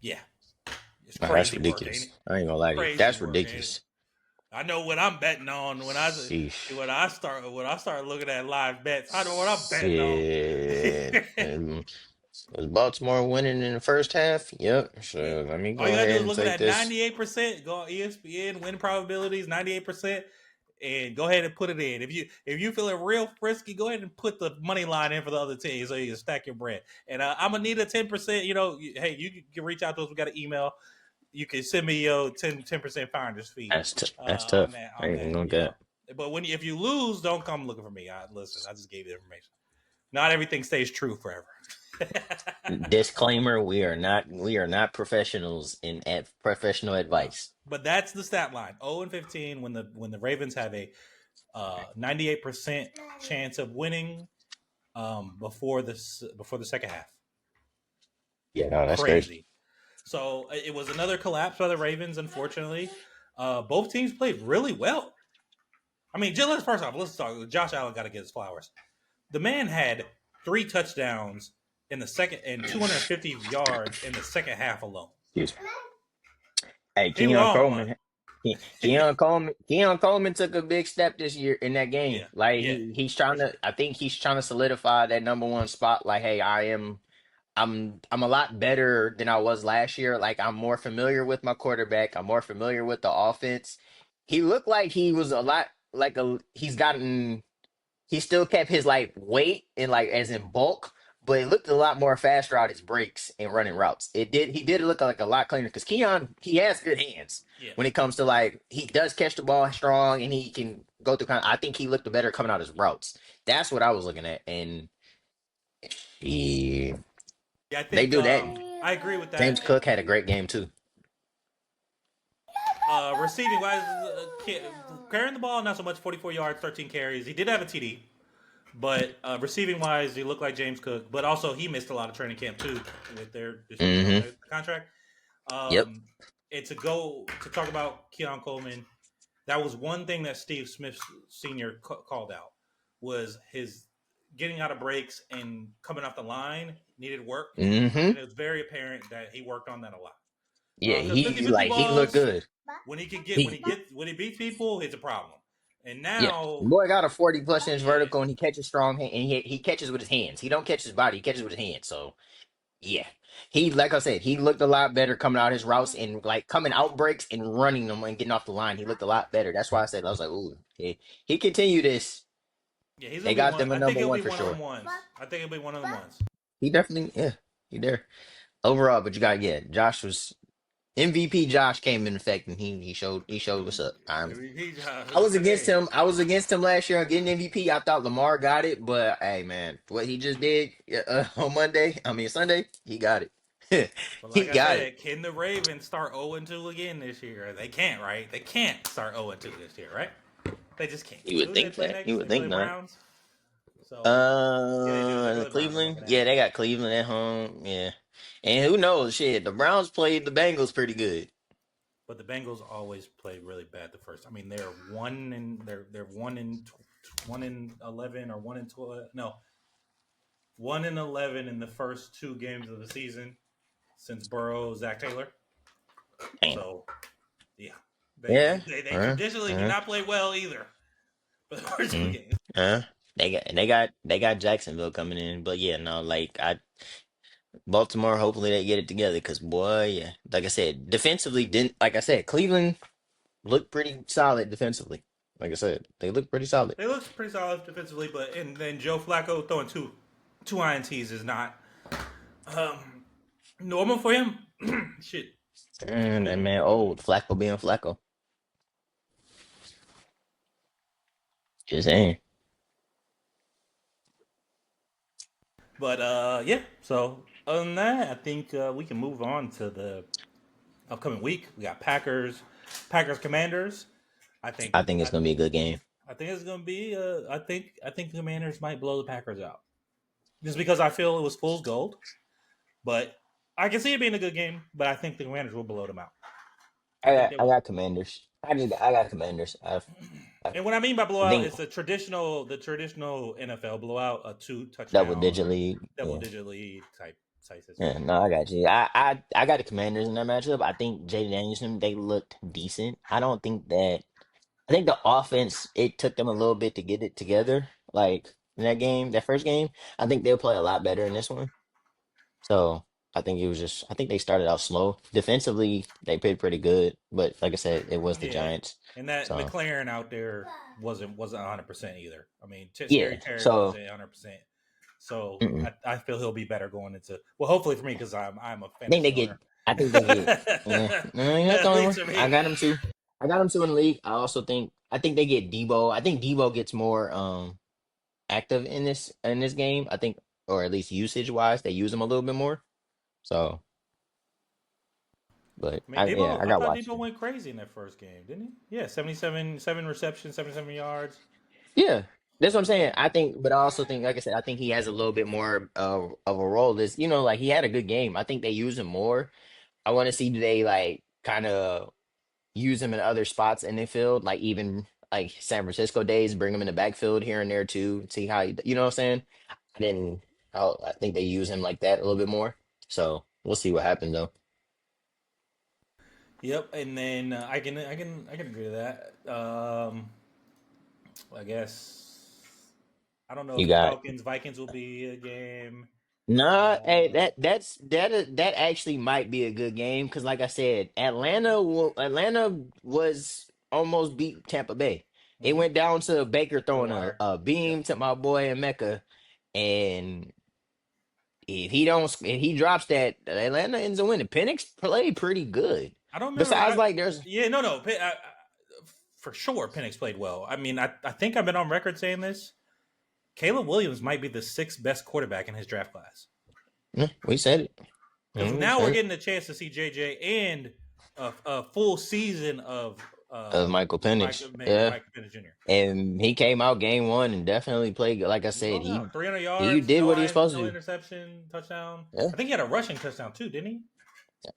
Yeah. It's No, that's crazy work, ain't ridiculous. it? I ain't gonna lie to you. Crazy That's work, ain't it? ridiculous. I know what I'm betting on Sheesh. when I start looking at live bets. I know what I'm betting on. Shit. Was Baltimore winning in the first half? Yep. Yeah. So let me All you go gotta do ahead is and look at take that this. 98%. Go on ESPN win probabilities 98%, and go ahead and put it in. If you feeling real frisky, go ahead and put the money line in for the other team so you can stack your bread. And I'm gonna need a 10%. Hey, you can reach out to us. We got an email. You can send me your 10% finder's fee That's on tough. that I on ain't even that. gonna get But if you lose, don't come looking for me. Listen, I just gave you the information. Not everything stays true forever. disclaimer. We are not professionals in at professional No, advice. but that's the stat line. 0-15 when the Ravens have a 98% chance of winning before the second half. Yeah, no, that's crazy. Crazy. So it was another collapse by the Ravens. Unfortunately, both teams played really well. I mean, first off, let's talk. Josh Allen got to get his flowers. The man had 3 touchdowns in the second and 250 yards in the second half alone. Excuse me. Hey, He was Keon on one. Coleman. Keon Coleman took a big step this year in that game. Yeah, Like yeah, he's for trying to. sure. I think he's trying to solidify that number one spot. Like, hey, I'm a lot better than I was last year. Like I'm more familiar with my quarterback. I'm more familiar with the offense. He looked like he was a lot like a. He still kept his like weight and like as in bulk, but it looked a lot more faster out his breaks and running routes. He did look like a lot cleaner because Keon he has good hands Yeah. when it comes to like he does catch the ball strong and he can go through I think he looked better coming out his routes. That's what I was looking at, and he Yeah, I they think do that. I agree with that. James Cook had a great game too. Receiving wise, carrying the ball not so much. 44 yards, 13 carries. He did have a TD, but receiving wise, he looked like James Cook. But also, he missed a lot of training camp too with their decision on Hmm. the contract. Yep. And to talk about Keon Coleman, that was one thing that Steve Smith Sr. Called out was his getting out of breaks and coming off the line needed work, Hmm. and it was very apparent that he worked on that a lot. Yeah, Because he 50-50 like he looked balls, good. He when he beats people, it's a problem. And Yeah, now, boy got a 40+ inch yeah, vertical and he catches strong and he catches with his hands. He don't catch his body, he catches with his hands. So yeah, he like I said, he looked a lot better coming out his routes and like coming out breaks and running them and getting off the line. He looked a lot better. That's why I said I was like, ooh, he continue this. yeah, he's They gonna be got one. them a I think number he'll one be for one of them sure. ones. I think he'll be one of them ones. He definitely he there overall. But you got Josh was MVP. Josh came in effect and he showed what's up. MVP I was Josh. against Hey, him. I was against him last year on getting MVP. I thought Lamar got it, but hey, man, what he just did on Monday, I mean Sunday, he got it. but He like I got it. said, can the Ravens start 0-2 again this year? They can't, right? They can't start 0-2 this year, right? They just can't. You would Who do they think play that. You next? would They play think not. Browns. So yeah, they do. They play the Browns. I'm Cleveland. looking at Yeah, it. they got Cleveland at home. Yeah, and who knows? Shit, the Browns played the Bengals pretty good. But the Bengals always play really bad the first. I mean, they're 1-11 or 1-12. No, 1-11 in the first two games of the season since Burrow, Zach Taylor. Damn. So yeah, Yeah. they traditionally do Uh, not play well either for the first two mm, games. uh. They got Jacksonville coming in, but yeah, no, like I Baltimore. Hopefully they get it together, because boy, yeah, like I said, defensively didn't like I said, Cleveland looked pretty solid defensively. Like I said, they look pretty solid. They look pretty solid defensively, but and then Joe Flacco throwing two ints is not um, normal for him. Shit, And excuse that me. man, old Flacco being Flacco. Just saying. But yeah. So other than that, I think we can move on to the upcoming week. We got Packers Commanders. I think I think it's I, gonna be a good game. I think it's gonna be. I think the Commanders might blow the Packers out just because I feel it was fool's gold. But I can see it being a good game. But I think the Commanders will blow them out. I I think got they I will. got Commanders. I got Commanders. I And what I mean by I blowout think is the traditional NFL blowout, a two double touchdown digit or lead. double Yeah. digit lead type Yeah, situation. no, I got you. I got the Commanders in that matchup. I think Jaden Danielson, they looked decent. I don't think that I think the offense, it took them a little bit to get it together. Like in that game, that first game, I think they'll play a lot better in this one. So I think they started out slow. Defensively, they played pretty good, but like I said, it was the Yeah, Giants. and that So McLaren out there wasn't 100% either. I mean, Scary yeah, Terry so wasn't 100%. So mm-mm. I feel he'll be better going into. Well, hopefully for me because I'm a I think they fantasy get. owner. I think they get. Yeah, no, you're not the At only least one. for I me. got them too. I got them too in the league. I think they get Debo. I think Debo gets more active in this game. I think, or at least usage wise, they use him a little bit more. So, but I mean, Debo. I I got thought Debo Washington. went crazy in that first game, didn't he? Yeah, 77, 7 receptions, 77 yards. Yeah, that's what I'm saying. Yeah, I think, but I also think, like I said, I think he has a little bit more of a role. This, like he had a good game. I think they use him more. I want to see, do they like kind of use him in other spots in the field, like even like San Francisco days, bring him in the backfield here and there too, see how you know what I'm saying. Then I think they use him like that a little bit more. So we'll see what happens though. yep. And then I can agree with that. I guess I don't know You if the got Falcons Vikings will be a game. Nah, hey, Uh, that actually might be a good game because, like I said, Atlanta was almost beat Tampa Bay. It mhm. went down to Baker To the throwing a, wire. a Yep. beam to my boy Emeka, and if he drops that, Atlanta ends up winning. Penix played pretty good. I don't remember. Besides, like, there's Yeah, no. For sure, Penix played well. I mean, I think I've been on record saying this. Caleb Williams might be the sixth best quarterback in his draft class we said it. because We now we're said it. getting a chance to see JJ and a full season of Michael Penix, yeah. Michael Penix Jr. And he came out game one and definitely played good. Like I said, No he doubt, 300 he yards, did what he was supposed no to do. interception, touchdown. Yeah. I think he had a rushing touchdown too, didn't he?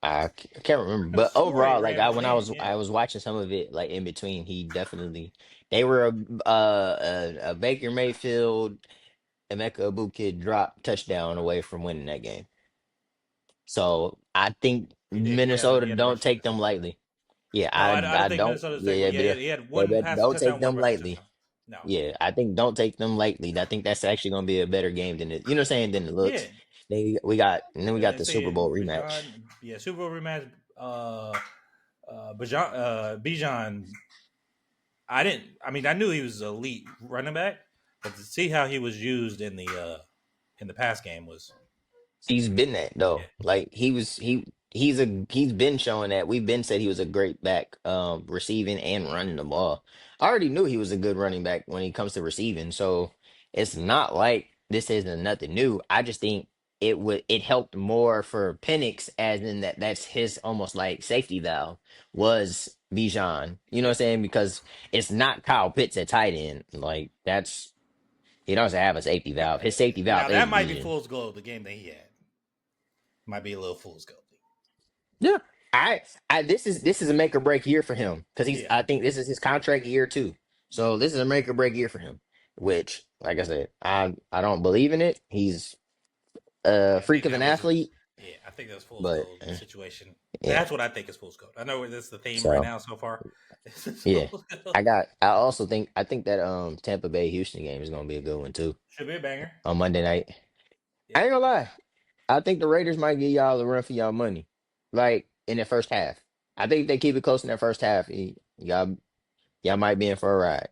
I can't remember, I could have but swore he overall, like ran one in. I Yeah. was watching some of it, like in between, he definitely they were a Baker Mayfield, Emeka Ibuka drop touchdown away from winning that game. So I think He did. He had Minnesota he had a don't rushing take them touchdown. lightly. Yeah, No, I I don't think don't. Minnesota's Yeah, taking. yeah, Yeah, he had yeah, one but passing don't take touchdown, one them rushing lightly. touchdown. No. Yeah, I think don't take them lightly. I think that's actually going to be a better game than it. You know, what I'm saying than it looks. Yeah. And then we got And the Super say Bowl rematch. Bijan, yeah, Super Bowl rematch. Bijan. I didn't. I mean, I knew he was elite running back, but to see how he was used in the pass game was He's been that yeah. though. Like he's been showing that. We've been said he was a great back, receiving and running the ball. I already knew he was a good running back when it comes to receiving. So it's not like this isn't nothing new. I just think it helped more for Penix, as in that's his almost like safety valve was Bijan. You know what I'm Yeah. saying? Because it's not Kyle Pitts at tight end. Like that's he doesn't have a safety valve. His safety Now valve is that might be Bijan. fool's gold. The game that he had might be a little fool's gold. Yeah. I this is a make or break year for him because he's Yeah. I think this is his contract year too. So this is a make or break year for him. Which, like I said, I don't believe in it. He's a Yeah, I freak think of that an was a athlete, yeah. I think that was fool's but gold situation. yeah. That's what I think is fool's gold. I know that's the theme right So now so far. It's yeah, fool's gold. I think that Tampa Bay Houston game is gonna be a good one too Should be a banger. on Monday night. I Yeah. ain't gonna lie. I think the Raiders might give y'all a run for y'all money, like in the first half. I think if they keep it close in that first half, y'all might be in for a ride.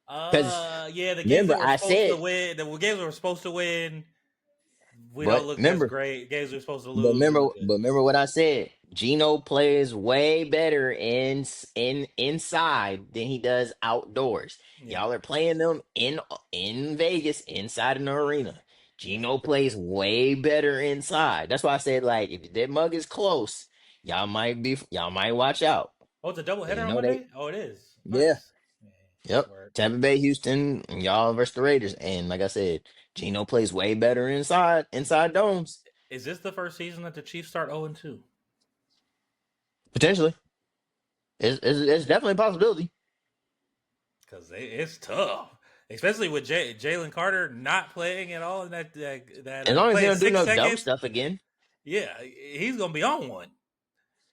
Because Yeah, the games remember, that we're I supposed to said, win, the games we were supposed to win, we don't but look as remember, great. Games we're supposed to but lose, we remember, look good. but remember what I said. Gino plays way better in inside than he does outdoors. Yeah. Y'all are playing them in Vegas inside an arena. Yeah. Gino plays way better inside. That's why I said like if that mug is close, y'all might watch out. Oh, it's a double 'Cause header you on know they Monday? Oh, it is. yeah. Nice. Yeah. Yep. Word. Tampa Bay, Houston, y'all versus the Raiders. And like I said, Gino plays way better inside domes. Is this the first season that the Chiefs start 0-2? Potentially. It's definitely a possibility. Because it's tough. Especially with Jalen Carter not playing at all in As long as he playing don't do six no dumb seconds. stuff again. Yeah, he's gonna be on one.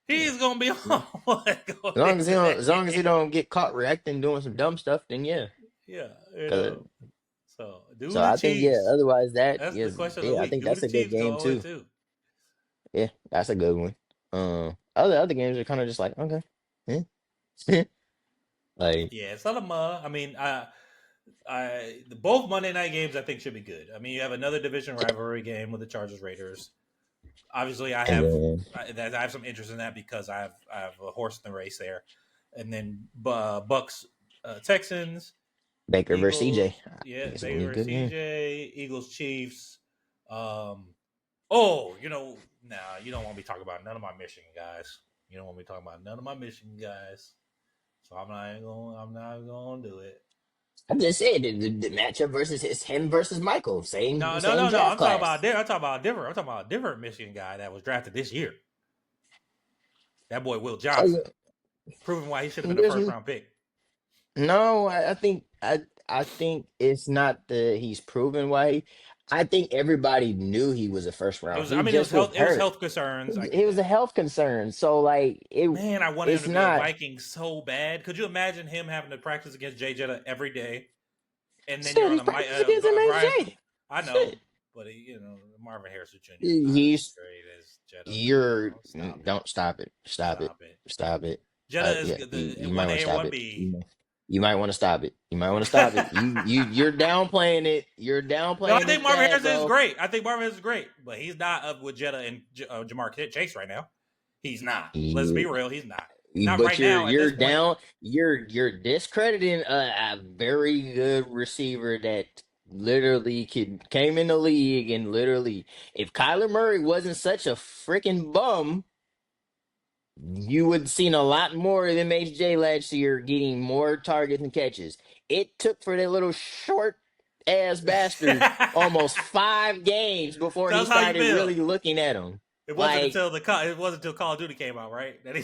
Yeah. He's gonna be on Yeah. one going into that As long as he game. don't get caught reacting doing some dumb stuff, then yeah. Yeah, 'Cause- So do so the I think yeah, Chiefs? otherwise that That's the is question of the yeah, I week. think Do that's the a good Chiefs game go 0 too. 2? Yeah, that's a good one. Other games are kind of just like, okay. Yeah. Like Yeah, it's not a I mean, both Monday night games I think should be good. I mean, you have another division rivalry game with the Chargers Raiders. Obviously, and then I have some interest in that because I have a horse in the race there, and then Bucks Texans Baker versus CJ. Eagles, I yeah, think it's gonna be a Baylor good game. CJ, Eagles Chiefs. Um, oh, nah, you don't want me talking about none of my Michigan guys. You don't want me talking about none of my Michigan guys. So I'm not going to do it. I just said the matchup versus it's him versus Michael, No, no, same no, no. draft class. I'm talking about different. I'm talking about a different Michigan guy that was drafted this year. That boy Will Oh Johnson, yeah, proving why he should have been a there's first round pick. no. I think it's not the he's proven why. I think everybody knew he was a first round. He It was just was health. It was hurt. health concerns. I He get was a that. health concern. So like Man, I wanted him it's to be a not. Viking so bad. Could you imagine him having to practice against Jay Jetta every day, and then you're Shit, on he's a practicing against him Brian? AJ. I know, Shit, but Marvin Harrison Jr. is not as he's great as Jetta. Stop it. don't stop it. Stop it. Stop it. Stop it. Jetta is Yeah, the you might one want A to and stop one it. B. You might want to stop it. You might want to stop it. You're downplaying it. You're No, I downplaying think it Marvin bad, Harrison is bro. great. I think Marvin Harrison is great, but he's not up with Jetta and Jamar Chase right now. He's not. Let's be real. He's not. Not But right now at you're this point. down. You're discrediting a very good receiver that literally came in the league and literally, if Kyler Murray wasn't such a freaking bum, you would have seen a lot more of MHJ last year getting more targets and catches. It took for that little short ass bastard almost 5 games before Tell he us how you started feel. really looking at him. It wasn't Like, until it wasn't until Call of Duty came out, right? That they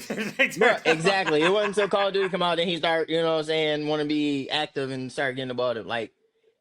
bro, turned him exactly. It on. wasn't until Call of Duty come out then he start, you know what I'm saying, want to be active and start getting the ball to like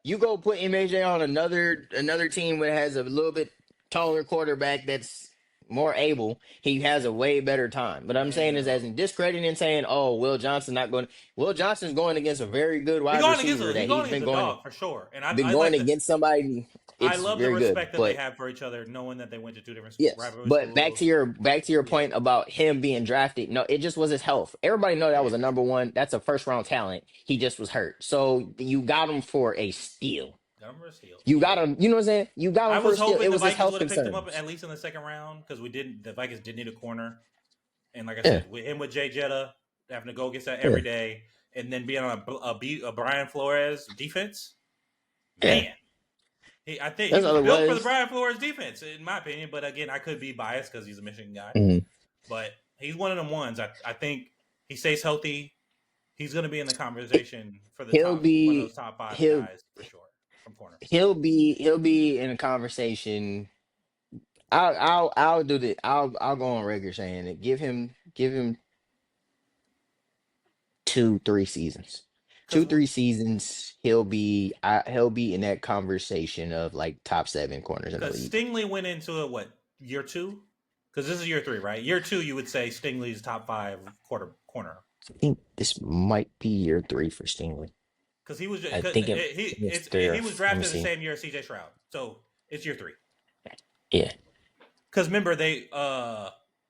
you go put MJ on another team that has a little bit taller quarterback that's more able, he has a way better time. But I'm saying is Yeah. as in discrediting and saying, oh, Will Johnson not going. Will Johnson's going against a very good He wide going against receiver he that going he's against a dog for sure, and been I going like the against somebody. I It's love the very good, respect that they but have for each other, knowing that they went to two different yes. rivalry But schools. back to your Yeah, point about him being drafted. No, it just was his health. Everybody know that yeah. was a number one. That's a first round talent. He just was hurt, so you got him for a steal. Number steal. You got Yeah. him. You know what I'm saying? You got I him for was a steal. hoping It the was his Vikings health would have picked him up concerns. at least in the second round because we didn't. The Vikings did need a corner, and like I Yeah, said, with him with Jay Jetta having to go against that yeah, every day, and then being on a Brian Flores defense, yeah. man. I think he That's was all it built for the was. Brian Flores defense, in my opinion. But again, I could be biased because he's a Michigan guy. Mhm. But he's one of them ones. I think he stays healthy. He's going to be in the conversation for the He'll top, one of those be top five he'll guys for sure from corner. he'll be in a conversation. I'll do the I'll go on record saying it. Give him 2 3 seasons. Because 2 3 seasons, he'll be in that conversation of like top 7 corners in the league. Stingley went into it, what, year two? Because this is year three, right? Year two, you would say Stingley's top five corner. I think this might be year 3 for Stingley. Because he was I cause think it's it's there. he was Let me drafted the see. same year as CJ Stroud, so it's year three. Yeah, Because remember they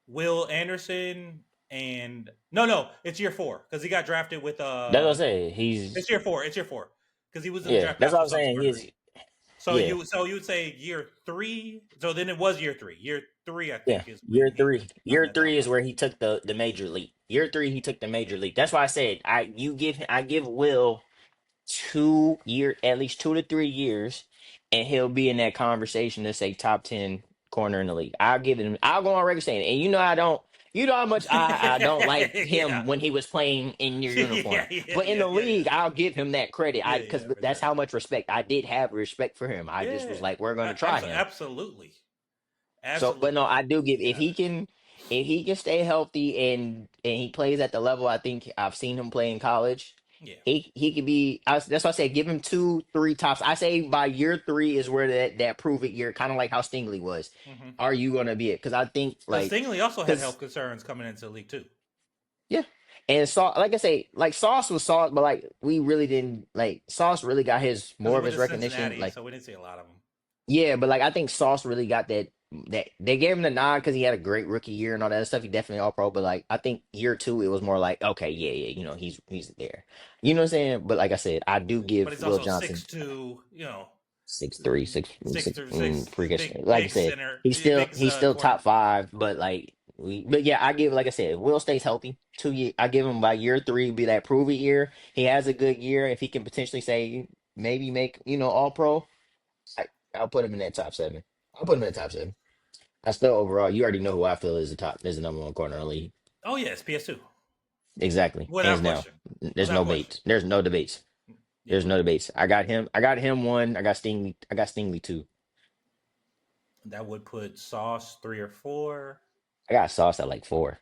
Will Anderson and no it's year four because he got drafted with that's what I say. He's it's year four because he was in the yeah. draft That's class what with I'm saying. Sulkisberger. He's So yeah. you would say year three. So then it was year three. Year three, I Yeah, think, is when year he was three. on Year that top three is five. where he took the major leap. Year 3, he took the major leap. That's why I said I give Will 2 year at least 2 to 3 years, and he'll be in that conversation to say top 10 corner in the league. I'll give him. I'll go on record saying, it. And you know I don't. You know how much I don't like Yeah. him when he was playing in your Yeah, uniform. yeah, But in yeah, the yeah, yeah, league, I'll give him that credit. I because yeah, for that's sure. how much respect I did have respect for him. I just was Yeah, like, we're gonna try him. absolutely, So, but no, absolutely. I do give Yeah, if he can stay healthy and he plays at the level I think I've seen him play in college, yeah. he could be. That's why I say give him 2 3 tops. I say by year 3 is where that prove it year, kind of like how Stingley was. Mm-hmm. Are you gonna be it? Because I think Because like Stingley also had health because concerns coming into the league too. yeah, and like I say like Sauce was Sauce, but like we really didn't like Sauce really got his Because he more of went his to recognition Cincinnati, like. so we didn't see a lot of them. Yeah, but like I think Sauce really got that they gave him the nod because he had a great rookie year and all that other stuff. He definitely all pro, but like I think year 2 it was more like okay, yeah, yeah, he's there. You know what I'm saying? But like I said, I do But give he's Will also Johnson 6'2", 6'3", six six through six, freakish. big Like I big said, center, he's big still corner. top 5, but like but yeah, I give like I said, Will stays healthy. 2 year, I give him by year 3 be that prove it year. He has a good year if he can potentially say maybe make all pro. I, I'll put him in that top 7. I'll put him in the top 7. I still overall, you already know who I feel is the number one corner in the league. Oh yeah, it's PS2, Exactly, hands without down. question, There's without no question. debates. There's no debates. Yeah, There's no debates. I got him. I got him one. I got Stingley. I got Stingley 2. that would put Sauce 3 or 4. I got Sauce at like 4.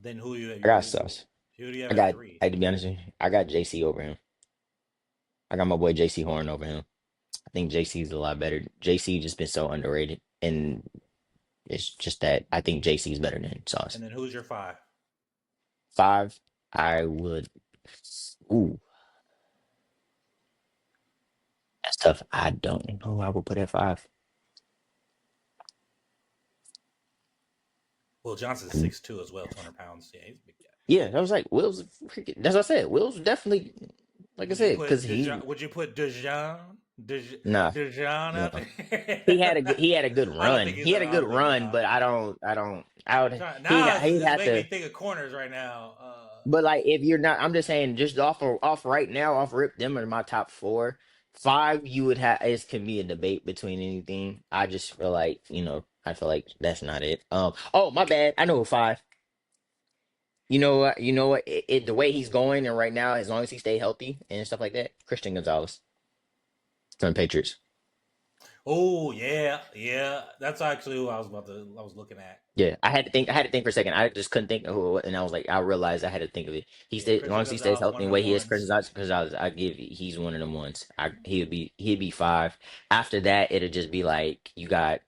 Then I got Sauce. who do you have I at got. three? I to be honest, with you, I got JC over him. I got my boy JC Horn over him. I think JC's a lot better. JC just been so underrated, and it's just that I think JC's better than Sauce. And then who's your 5? 5, I would. Ooh, that's tough. I don't know who I would put at 5. Well, Johnson's 6'2" as well, 200 pounds. Yeah, he's a big guy. Yeah, I was like, Will's freaking. That's what I said. Will's definitely, like I said, because he, Would you put nah, Dejan no, out there? he had a good I don't run. think He he's. had a I good don't think. run, but I would, he'd It's have making me to. think of corners right now. But like, if you're not, I'm just saying, just off right now, off rip, them are my top 4. 5, you would have. It can be a debate between anything. I just feel like I feel like that's not it. Oh my bad. I know who 5. You know what? You know what? The way he's going, and right now, as long as he stay healthy and stuff like that, Christian Gonzalez from the Patriots. Oh yeah, yeah. That's actually who I was about to. I was looking at. Yeah, I had to think. I had to think for a second. I just couldn't think of who, it was, and I was like, I realized I had to think of it. He Yeah, stayed as long Christian as he stays Gonzalez, healthy one and of the them way he is. ones. Gonzalez, I give he's one of them ones. He'd be 5. After that, it'd just be like you got.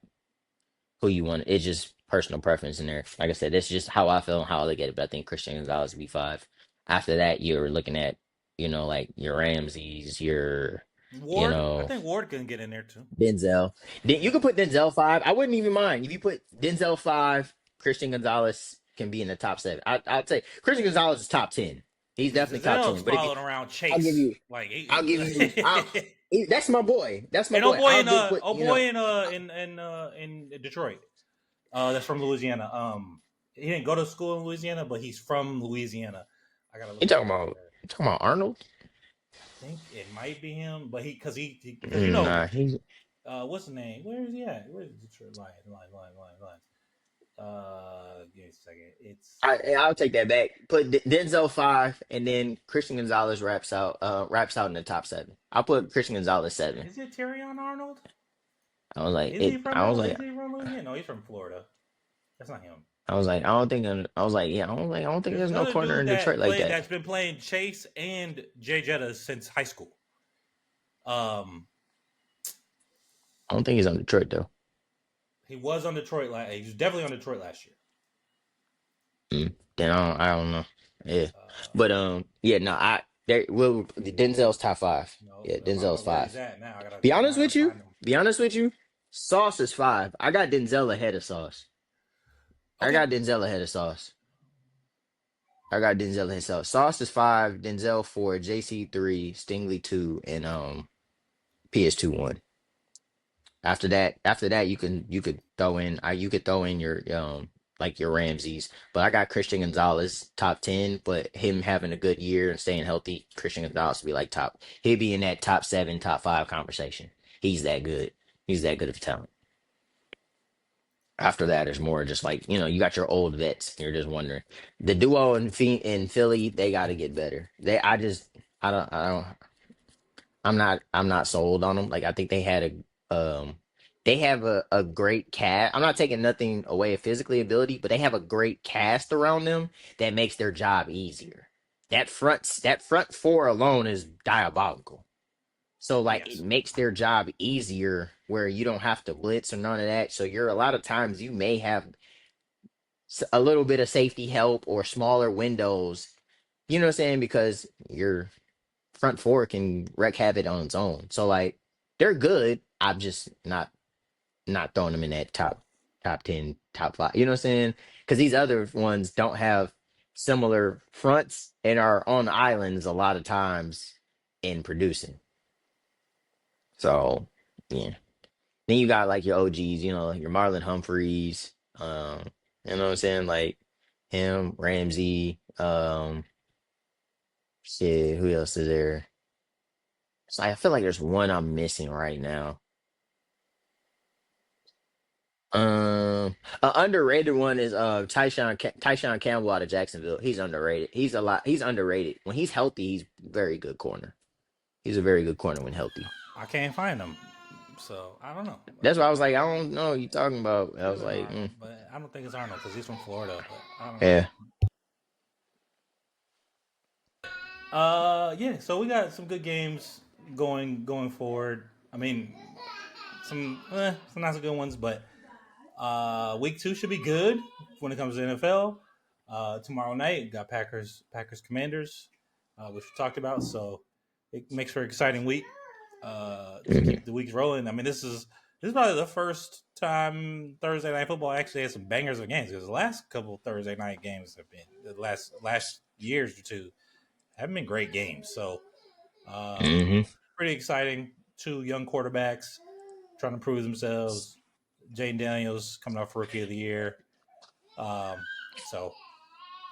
who you want. It's just personal preference in there. Like I said, that's just how I feel and how I look at it. But I think Christian Gonzalez would be five. After that, you're looking at, like your Ramses, your, you Ward, I know, think Ward can get in there too. Denzel. Then you Yeah, can put Denzel five. I wouldn't even mind if you put Denzel five. Christian Gonzalez can be in the top seven. I'd say Christian Gonzalez is top 10. He's because definitely top Gazelle's 10. But if you, following around I'll give Chase, you, like, I'll give you, that's my boy. That's my and oh boy. boy I'll in give put, oh boy in Detroit, that's from Louisiana. He didn't go to school in Louisiana, but he's from Louisiana. I gotta you look him talking up. about, Arnold? I think it might be him, but because you know, Nah, he's. what's the name? Where is he at? Where's Detroit Lions? Give me a second. It's I'll take that back. Put Denzel five, and then Christian Gonzalez wraps out in the top seven. I'll put Christian Gonzalez seven. is it Terrion Arnold? I was like, Is he it. from I was L? like, Is he from Louisiana? No, he's from Florida. That's not him. I was like, I don't think. I was like, yeah, I don't think There's there's no another corner dude in Detroit like that. that's been playing Chase and Jay Jetta since high school. Um, I don't think he's on Detroit though. he was on Detroit. He was definitely on Detroit last year. Then I don't know. Yeah, Uh, but yeah, no, there will Denzel's top five. no, Yeah, I'm talking Denzel's about where he's five. at now. I gotta Be now honest I gotta with you. find him. Be honest with you. Sauce is five. I got Denzel ahead of Sauce. I Okay, got Denzel ahead of Sauce. I got Denzel himself. Sauce is five, Denzel four, JC three, Stingley two, and PS2 one. After that, you could throw in you could throw in your like your Ramses. But I got Christian Gonzalez top 10, but him having a good year and staying healthy, Christian Gonzalez would be like top. He'd be in that top seven, top five conversation. He's that good. He's that good of a talent. After that, it's more just like you got your old vets. You're just wondering the duo in Philly. They got to get better. I'm not sold on them. Like I think they have a great cast. I'm not taking nothing away of physically ability, but they have a great cast around them that makes their job easier. That front four alone is diabolical. So like it yes, makes their job easier where you don't have to blitz or none of that. So you're a lot of times you may have a little bit of safety help or smaller windows. You know what I'm saying? Because your front four can wreak havoc on its own. So like they're good. I'm just not throwing them in that top 10, top five. You know what I'm saying? Because these other ones don't have similar fronts and are on islands a lot of times in producing. So yeah. Then you got like your OGs, your Marlon Humphreys, you know what I'm saying? Like him, Ramsey, shit, who else is there? So I feel like there's one I'm missing right now. An underrated one is Tyshawn Campbell out of Jacksonville. He's underrated. He's underrated. When he's healthy, he's very good corner. He's a very good corner when healthy. I can't find him, so I don't know. That's why I was like, I don't know what you talking about. I Could was have been like, Arnold, but I don't think it's Arnold because he's from Florida. But I don't know. yeah. Yeah. So we got some good games going forward. I mean, some not so good ones, but week two should be good when it comes to NFL. Tomorrow night we got Packers Commanders, which we talked about. So it makes for an exciting week. To Mhm. keep the weeks rolling. I mean, this is probably the first time Thursday night football actually has some bangers of games because the last couple of Thursday night games have been the last years or two haven't been great games. So Mhm. pretty exciting. Two young quarterbacks trying to prove themselves. Jaden Daniels coming off Rookie of the Year. Um, so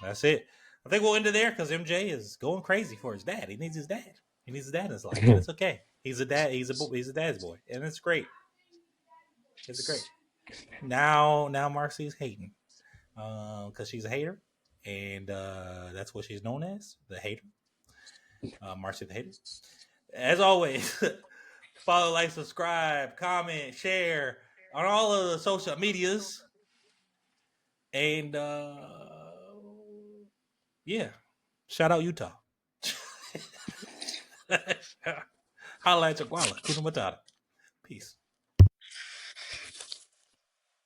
that's it. I think we'll end it there because MJ is going crazy for his dad. He needs his dad. He needs his dad in his life, and it's okay. He's a dad. He's a dad's boy, and it's great. It's great. Now Marcy's hating because she's a hater, and that's what she's known as, the hater. Marcy the hater. As always, follow, like, subscribe, comment, share on all of the social medias, and yeah, shout out Utah. Holla at your guala. Kuna Matata. Peace.